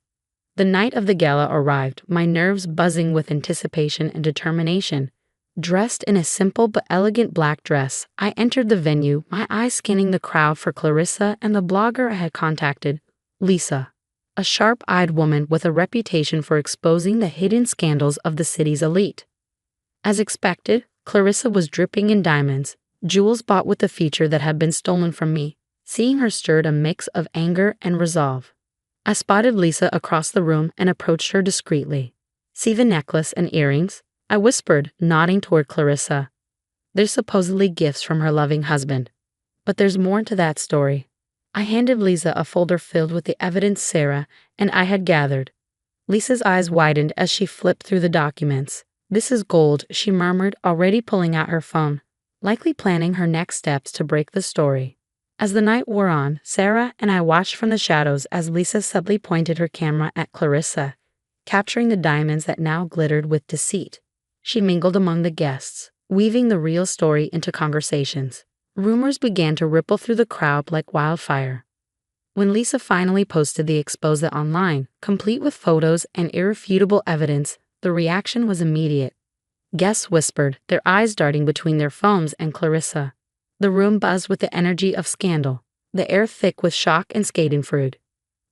The night of the gala arrived, my nerves buzzing with anticipation and determination. Dressed in a simple but elegant black dress, I entered the venue, my eyes scanning the crowd for Clarissa and the blogger I had contacted, Lisa, a sharp-eyed woman with a reputation for exposing the hidden scandals of the city's elite. As expected, Clarissa was dripping in diamonds, jewels bought with the feature that had been stolen from me. Seeing her stirred a mix of anger and resolve. I spotted Lisa across the room and approached her discreetly. See the necklace and earrings? I whispered, nodding toward Clarissa. They're supposedly gifts from her loving husband. But there's more to that story. I handed Lisa a folder filled with the evidence Sarah and I had gathered. Lisa's eyes widened as she flipped through the documents. This is gold, she murmured, already pulling out her phone, likely planning her next steps to break the story. As the night wore on, Sarah and I watched from the shadows as Lisa subtly pointed her camera at Clarissa, capturing the diamonds that now glittered with deceit. She mingled among the guests, weaving the real story into conversations. Rumors began to ripple through the crowd like wildfire. When Lisa finally posted the expose online, complete with photos and irrefutable evidence, the reaction was immediate. Guests whispered, their eyes darting between their phones and Clarissa. The room buzzed with the energy of scandal, the air thick with shock and schadenfreude.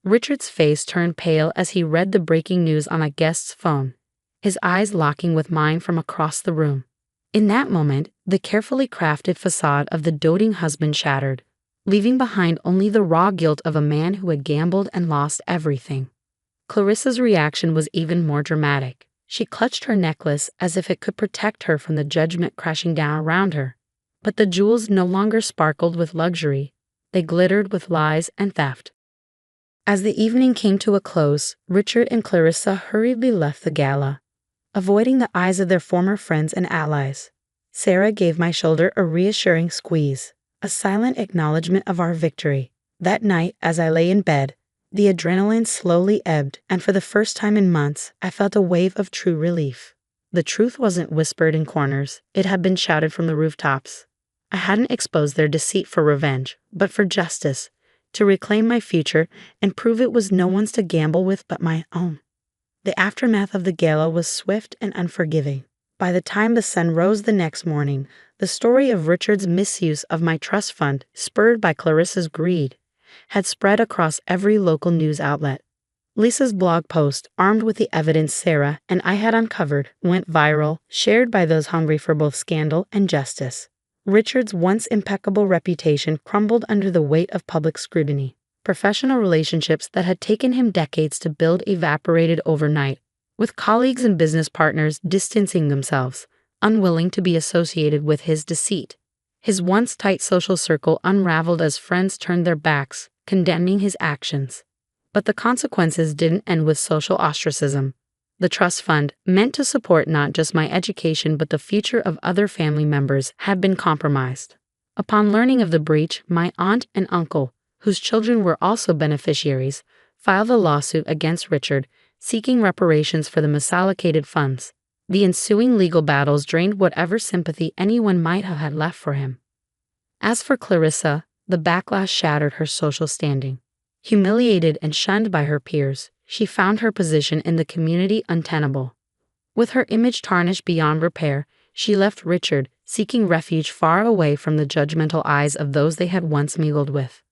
Richard's face turned pale as he read the breaking news on a guest's phone, his eyes locking with mine from across the room. In that moment, the carefully crafted facade of the doting husband shattered, leaving behind only the raw guilt of a man who had gambled and lost everything. Clarissa's reaction was even more dramatic. She clutched her necklace as if it could protect her from the judgment crashing down around her. But the jewels no longer sparkled with luxury. They glittered with lies and theft. As the evening came to a close, Richard and Clarissa hurriedly left the gala, avoiding the eyes of their former friends and allies. Sarah gave my shoulder a reassuring squeeze, a silent acknowledgement of our victory. That night, as I lay in bed, the adrenaline slowly ebbed, and for the first time in months, I felt a wave of true relief. The truth wasn't whispered in corners, it had been shouted from the rooftops. I hadn't exposed their deceit for revenge, but for justice, to reclaim my future and prove it was no one's to gamble with but my own. The aftermath of the gala was swift and unforgiving. By the time the sun rose the next morning, the story of Richard's misuse of my trust fund, spurred by Clarissa's greed, had spread across every local news outlet. Lisa's blog post, armed with the evidence Sarah and I had uncovered, went viral, shared by those hungry for both scandal and justice. Richard's once impeccable reputation crumbled under the weight of public scrutiny. Professional relationships that had taken him decades to build evaporated overnight, with colleagues and business partners distancing themselves, unwilling to be associated with his deceit. His once tight social circle unraveled as friends turned their backs, condemning his actions. But the consequences didn't end with social ostracism. The trust fund, meant to support not just my education but the future of other family members, had been compromised. Upon learning of the breach, my aunt and uncle, whose children were also beneficiaries, filed a lawsuit against Richard, seeking reparations for the misallocated funds. The ensuing legal battles drained whatever sympathy anyone might have had left for him. As for Clarissa, the backlash shattered her social standing. Humiliated and shunned by her peers, she found her position in the community untenable. With her image tarnished beyond repair, she left Richard, seeking refuge far away from the judgmental eyes of those they had once mingled with.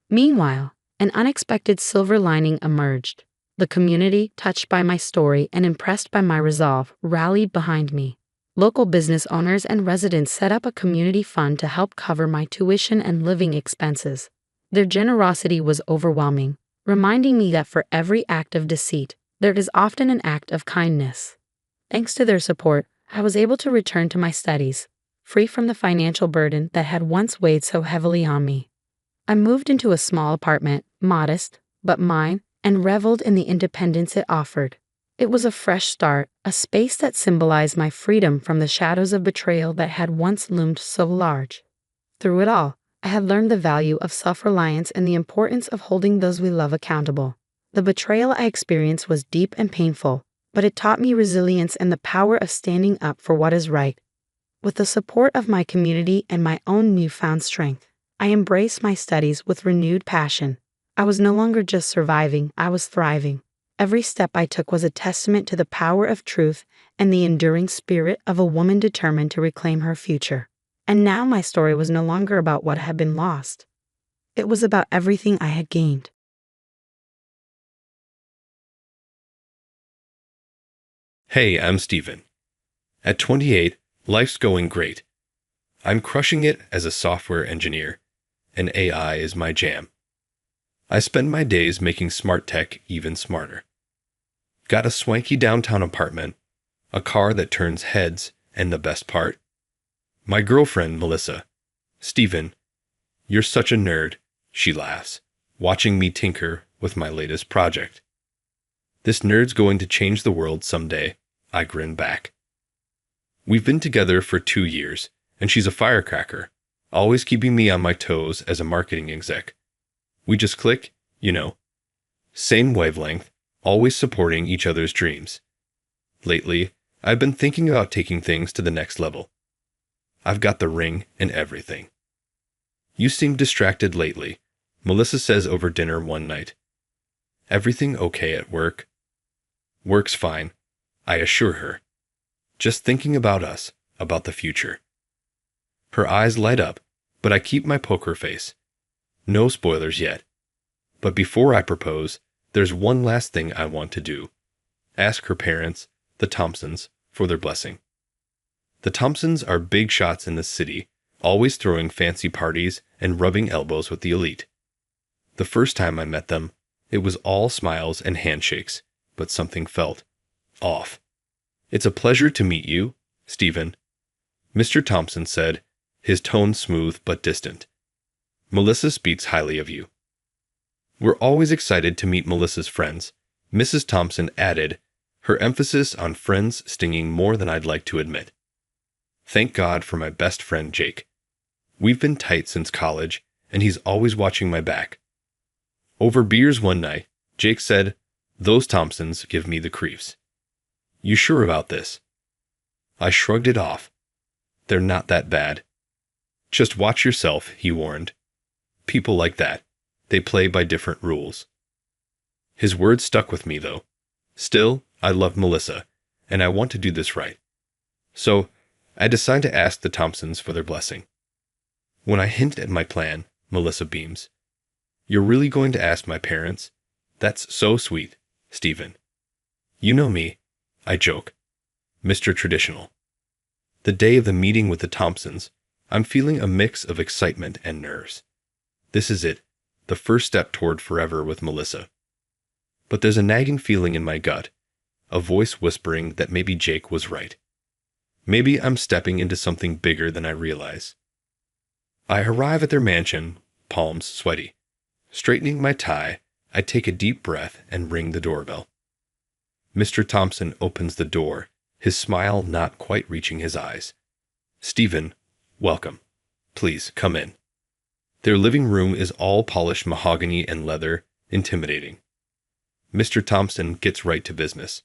Meanwhile, an unexpected silver lining emerged. The community, touched by my story and impressed by my resolve, rallied behind me. Local business owners and residents set up a community fund to help cover my tuition and living expenses. Their generosity was overwhelming, reminding me that for every act of deceit, there is often an act of kindness. Thanks to their support, I was able to return to my studies, free from the financial burden that had once weighed so heavily on me. I moved into a small apartment, modest, but mine, and reveled in the independence it offered. It was a fresh start, a space that symbolized my freedom from the shadows of betrayal that had once loomed so large. Through it all, I had learned the value of self-reliance and the importance of holding those we love accountable. The betrayal I experienced was deep and painful, but it taught me resilience and the power of standing up for what is right. With the support of my community and my own newfound strength, I embraced my studies with renewed passion. I was no longer just surviving, I was thriving. Every step I took was a testament to the power of truth and the enduring spirit of a woman determined to reclaim her future. And now my story was no longer about what had been lost. It was about everything I had gained. Hey, I'm Steven. At 28, life's going great. I'm crushing it as a software engineer, and AI is my jam. I spend my days making smart tech even smarter. Got a swanky downtown apartment, a car that turns heads, and the best part, my girlfriend, Melissa. Steven, you're such a nerd, she laughs, watching me tinker with my latest project. This nerd's going to change the world someday, I grin back. We've been together for 2 years, and she's a firecracker, always keeping me on my toes as a marketing exec. We just click, you know. Same wavelength, always supporting each other's dreams. Lately, I've been thinking about taking things to the next level. I've got the ring and everything. You seem distracted lately, Melissa says over dinner one night. Everything okay at work? Work's fine, I assure her. Just thinking about us, about the future. Her eyes light up, but I keep my poker face. No spoilers yet. But before I propose, there's one last thing I want to do. Ask her parents, the Thompsons, for their blessing. The Thompsons are big shots in the city, always throwing fancy parties and rubbing elbows with the elite. The first time I met them, it was all smiles and handshakes, but something felt off. It's a pleasure to meet you, Stephen, Mr. Thompson said, his tone smooth but distant. Melissa speaks highly of you. We're always excited to meet Melissa's friends, Mrs. Thompson added, her emphasis on friends stinging more than I'd like to admit. Thank God for my best friend Jake. We've been tight since college, and he's always watching my back. Over beers one night, Jake said, "Those Thompsons give me the creeps." You sure about this? I shrugged it off. They're not that bad. Just watch yourself, he warned. People like that, they play by different rules. His words stuck with me, though. Still, I love Melissa, and I want to do this right. So, I decide to ask the Thompsons for their blessing. When I hint at my plan, Melissa beams. You're really going to ask my parents? That's so sweet, Stephen. You know me, I joke. Mr. Traditional. The day of the meeting with the Thompsons, I'm feeling a mix of excitement and nerves. This is it, the first step toward forever with Melissa. But there's a nagging feeling in my gut, a voice whispering that maybe Jake was right. Maybe I'm stepping into something bigger than I realize. I arrive at their mansion, palms sweaty. Straightening my tie, I take a deep breath and ring the doorbell. Mr. Thompson opens the door, his smile not quite reaching his eyes. Stephen, welcome. Please, come in. Their living room is all polished mahogany and leather, intimidating. Mr. Thompson gets right to business.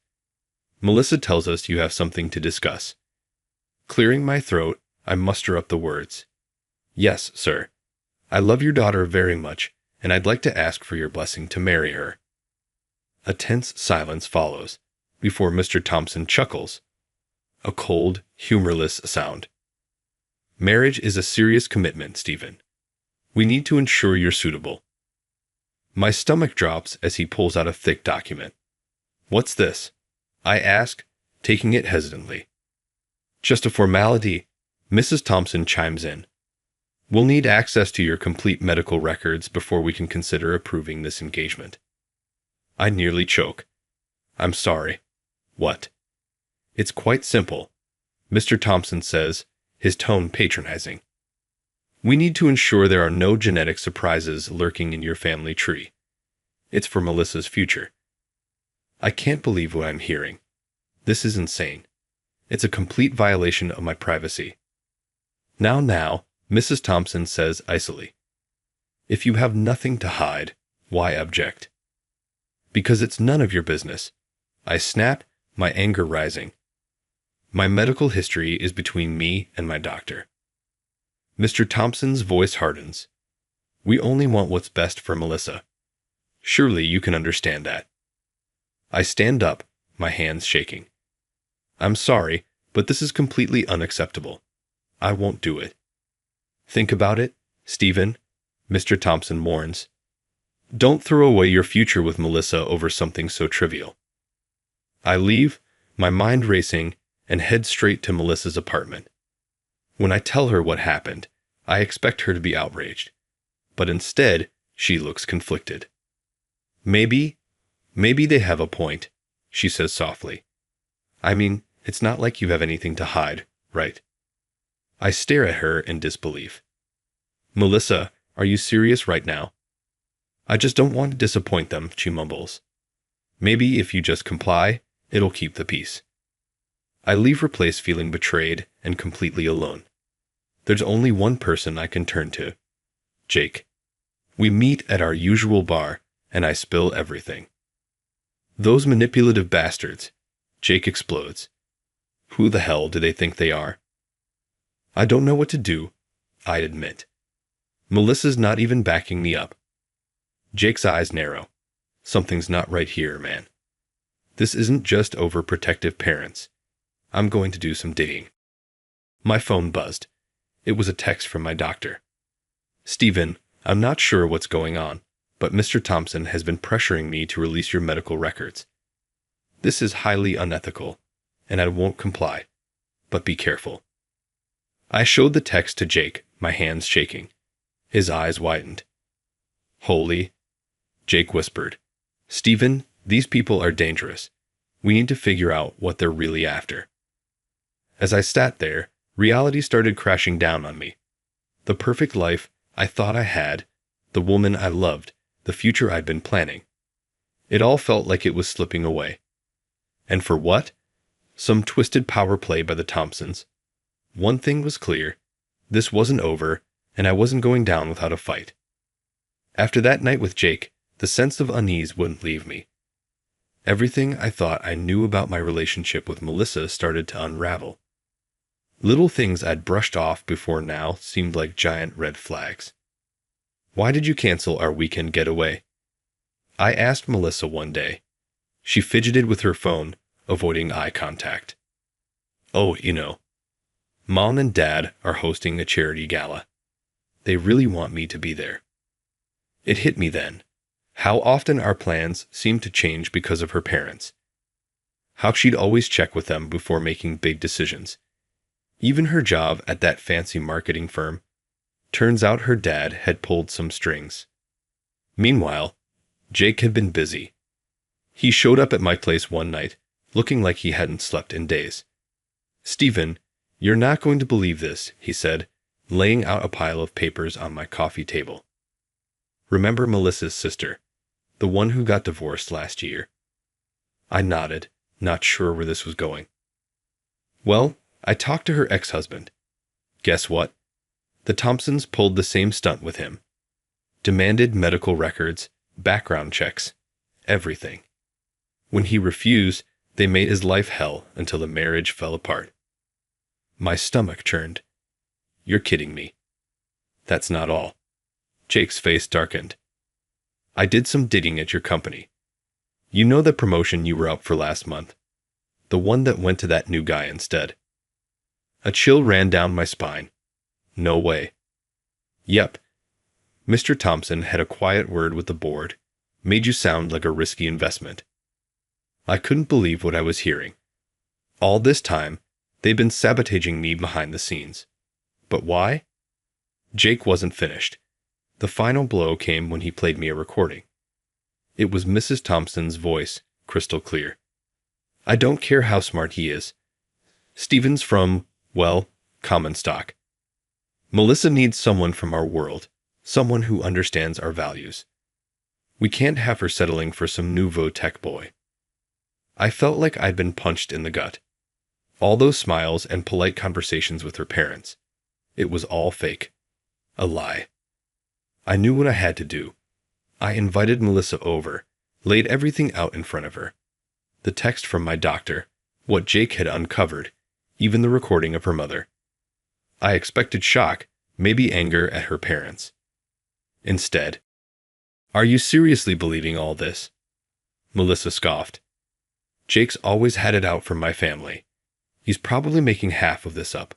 Melissa tells us you have something to discuss. Clearing my throat, I muster up the words. Yes, sir. I love your daughter very much, and I'd like to ask for your blessing to marry her. A tense silence follows, before Mr. Thompson chuckles. A cold, humorless sound. Marriage is a serious commitment, Stephen. We need to ensure you're suitable. My stomach drops as he pulls out a thick document. What's this? I ask, taking it hesitantly. Just a formality, Mrs. Thompson chimes in. We'll need access to your complete medical records before we can consider approving this engagement. I nearly choke. I'm sorry. What? It's quite simple, Mr. Thompson says, his tone patronizing. We need to ensure there are no genetic surprises lurking in your family tree. It's for Melissa's future. I can't believe what I'm hearing. This is insane. It's a complete violation of my privacy. Now, Mrs. Thompson says icily. If you have nothing to hide, why object? Because it's none of your business. I snap, my anger rising. My medical history is between me and my doctor. Mr. Thompson's voice hardens. We only want what's best for Melissa. Surely you can understand that. I stand up, my hands shaking. I'm sorry, but this is completely unacceptable. I won't do it. Think about it, Stephen, Mr. Thompson warns. Don't throw away your future with Melissa over something so trivial. I leave, my mind racing, and head straight to Melissa's apartment. When I tell her what happened, I expect her to be outraged. But instead, she looks conflicted. Maybe they have a point, she says softly. I mean, it's not like you have anything to hide, right? I stare at her in disbelief. Melissa, are you serious right now? I just don't want to disappoint them, she mumbles. Maybe if you just comply, it'll keep the peace. I leave her place feeling betrayed and completely alone. There's only one person I can turn to. Jake. We meet at our usual bar, and I spill everything. Those manipulative bastards. Jake explodes. Who the hell do they think they are? I don't know what to do, I admit. Melissa's not even backing me up. Jake's eyes narrow. Something's not right here, man. This isn't just overprotective parents. I'm going to do some digging. My phone buzzed. It was a text from my doctor. Stephen, I'm not sure what's going on, but Mr. Thompson has been pressuring me to release your medical records. This is highly unethical, and I won't comply. But be careful. I showed the text to Jake, my hands shaking. His eyes widened. Holy, Jake whispered. Stephen, these people are dangerous. We need to figure out what they're really after. As I sat there, reality started crashing down on me. The perfect life I thought I had, the woman I loved, the future I'd been planning. It all felt like it was slipping away. And for what? Some twisted power play by the Thompsons. One thing was clear. This wasn't over, and I wasn't going down without a fight. After that night with Jake, the sense of unease wouldn't leave me. Everything I thought I knew about my relationship with Melissa started to unravel. Little things I'd brushed off before now seemed like giant red flags. Why did you cancel our weekend getaway? I asked Melissa one day. She fidgeted with her phone, avoiding eye contact. Oh, Mom and Dad are hosting a charity gala. They really want me to be there. It hit me then. How often our plans seemed to change because of her parents. How she'd always check with them before making big decisions. Even her job at that fancy marketing firm. Turns out her dad had pulled some strings. Meanwhile, Jake had been busy. He showed up at my place one night, looking like he hadn't slept in days. Stephen, you're not going to believe this, he said, laying out a pile of papers on my coffee table. Remember Melissa's sister, the one who got divorced last year? I nodded, not sure where this was going. Well, I talked to her ex-husband. Guess what? The Thompsons pulled the same stunt with him. Demanded medical records, background checks, everything. When he refused, they made his life hell until the marriage fell apart. My stomach churned. You're kidding me. That's not all. Jake's face darkened. I did some digging at your company. You know the promotion you were up for last month? The one that went to that new guy instead. A chill ran down my spine. No way. Yep. Mr. Thompson had a quiet word with the board. Made you sound like a risky investment. I couldn't believe what I was hearing. All this time, they'd been sabotaging me behind the scenes. But why? Jake wasn't finished. The final blow came when he played me a recording. It was Mrs. Thompson's voice, crystal clear. I don't care how smart he is. Steven's from, well, common stock. Melissa needs someone from our world, someone who understands our values. We can't have her settling for some nouveau tech boy. I felt like I'd been punched in the gut. All those smiles and polite conversations with her parents. It was all fake. A lie. I knew what I had to do. I invited Melissa over, laid everything out in front of her. The text from my doctor, what Jake had uncovered, even the recording of her mother. I expected shock, maybe anger at her parents. Instead, "Are you seriously believing all this?" Melissa scoffed. "Jake's always had it out for my family. He's probably making half of this up."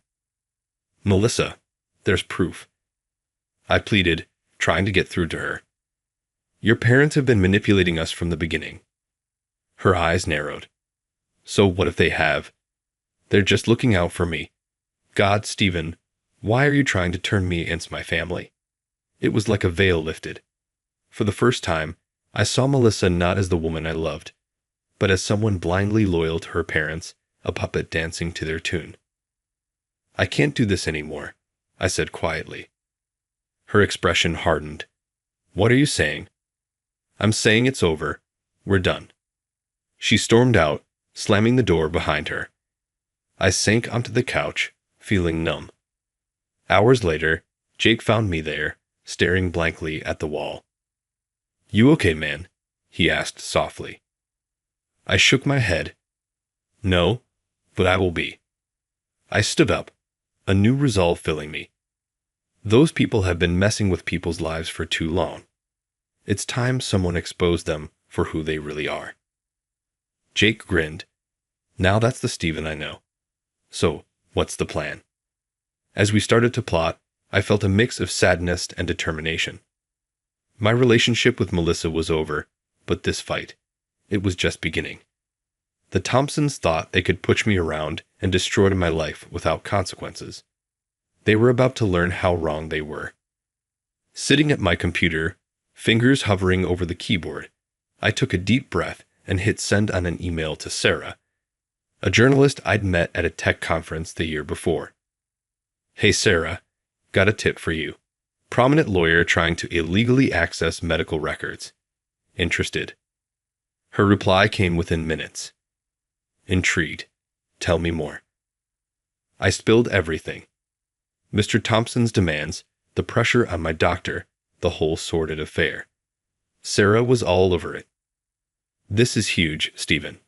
"Melissa, there's proof." I pleaded, trying to get through to her. "Your parents have been manipulating us from the beginning." Her eyes narrowed. "So what if they have? They're just looking out for me. God, Stephen, why are you trying to turn me against my family?" It was like a veil lifted. For the first time, I saw Melissa not as the woman I loved, but as someone blindly loyal to her parents, a puppet dancing to their tune. "I can't do this anymore," I said quietly. Her expression hardened. "What are you saying?" "I'm saying it's over. We're done." She stormed out, slamming the door behind her. I sank onto the couch, feeling numb. Hours later, Jake found me there, staring blankly at the wall. "You okay, man?" he asked softly. I shook my head. "No, but I will be." I stood up, a new resolve filling me. Those people have been messing with people's lives for too long. It's time someone exposed them for who they really are. Jake grinned. "Now that's the Stephen I know. So, what's the plan?" As we started to plot, I felt a mix of sadness and determination. My relationship with Melissa was over, but this fight, it was just beginning. The Thompsons thought they could push me around and destroy my life without consequences. They were about to learn how wrong they were. Sitting at my computer, fingers hovering over the keyboard, I took a deep breath and hit send on an email to Sarah, a journalist I'd met at a tech conference the year before. "Hey Sarah, got a tip for you. Prominent lawyer trying to illegally access medical records. Interested?" Her reply came within minutes. "Intrigued. Tell me more." I spilled everything. Mr. Thompson's demands, the pressure on my doctor, the whole sordid affair. Sarah was all over it. "This is huge, Stephen.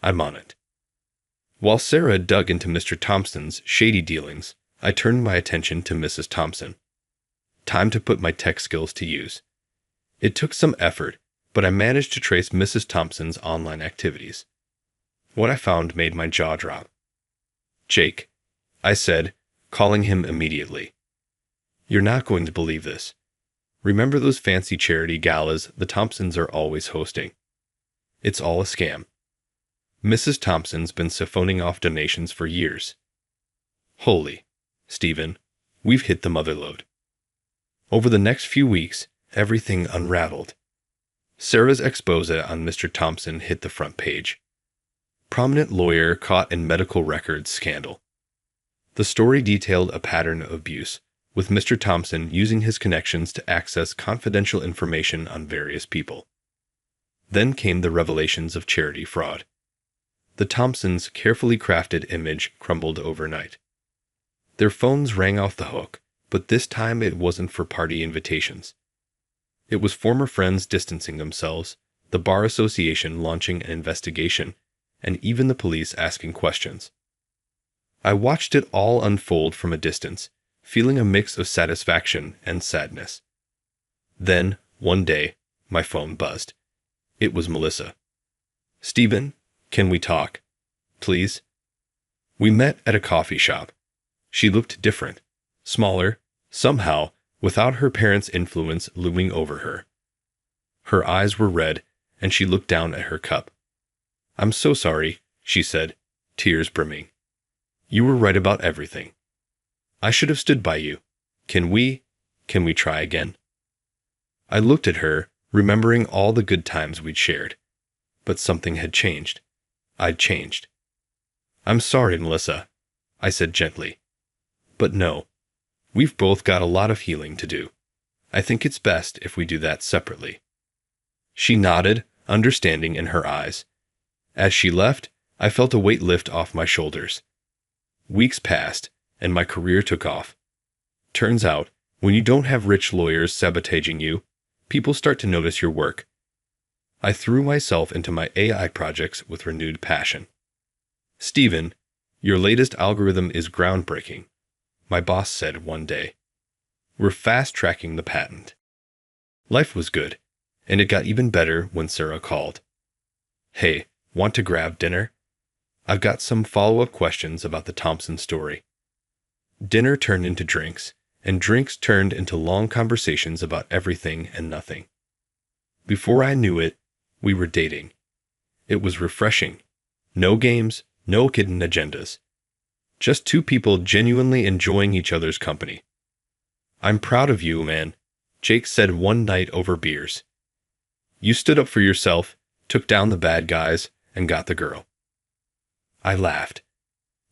I'm on it." While Sarah dug into Mr. Thompson's shady dealings, I turned my attention to Mrs. Thompson. Time to put my tech skills to use. It took some effort, but I managed to trace Mrs. Thompson's online activities. What I found made my jaw drop. "Jake," I said, calling him immediately. "You're not going to believe this. Remember those fancy charity galas the Thompsons are always hosting? It's all a scam. Mrs. Thompson's been siphoning off donations for years." Holy, Stephen, we've hit the motherlode. Over the next few weeks, everything unraveled. Sarah's expose on Mr. Thompson hit the front page. Prominent lawyer caught in medical records scandal. The story detailed a pattern of abuse, with Mr. Thompson using his connections to access confidential information on various people. Then came the revelations of charity fraud. The Thompsons' carefully crafted image crumbled overnight. Their phones rang off the hook, but this time it wasn't for party invitations. It was former friends distancing themselves, the Bar Association launching an investigation, and even the police asking questions. I watched it all unfold from a distance, feeling a mix of satisfaction and sadness. Then, one day, my phone buzzed. It was Melissa. "Stephen, can we talk? Please?" We met at a coffee shop. She looked different, smaller, somehow, without her parents' influence looming over her. Her eyes were red, and she looked down at her cup. "I'm so sorry," she said, tears brimming. "You were right about everything. I should have stood by you. Can we try again?" I looked at her, remembering all the good times we'd shared. But something had changed. I'd changed. "I'm sorry, Melissa. I said gently. But no, we've both got a lot of healing to do. I think it's best if we do that separately. She nodded, understanding in her eyes. As she left, I felt a weight lift off my shoulders. Weeks passed, and my career took off. Turns out, when you don't have rich lawyers sabotaging you, people start to notice your work. I threw myself into my AI projects with renewed passion. Stephen, your latest algorithm is groundbreaking, my boss said one day. We're fast-tracking the patent. Life was good, and it got even better when Sarah called. Hey, want to grab dinner? I've got some follow-up questions about the Thompson story. Dinner turned into drinks, and drinks turned into long conversations about everything and nothing. Before I knew it, we were dating. It was refreshing. No games, no hidden agendas. Just two people genuinely enjoying each other's company. I'm proud of you, man, Jake said one night over beers. You stood up for yourself, took down the bad guys, and got the girl. I laughed.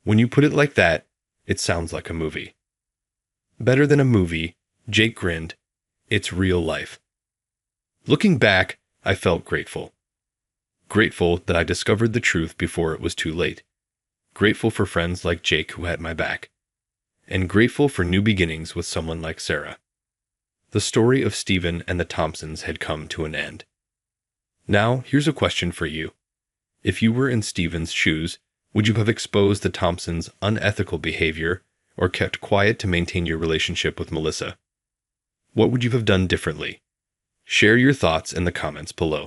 When you put it like that, it sounds like a movie. Better than a movie, Jake grinned. It's real life. Looking back, I felt grateful. Grateful that I discovered the truth before it was too late. Grateful for friends like Jake who had my back. And grateful for new beginnings with someone like Sarah. The story of Stephen and the Thompsons had come to an end. Now, here's a question for you. If you were in Stephen's shoes, would you have exposed the Thompsons' unethical behavior or kept quiet to maintain your relationship with Melissa? What would you have done differently? Share your thoughts in the comments below.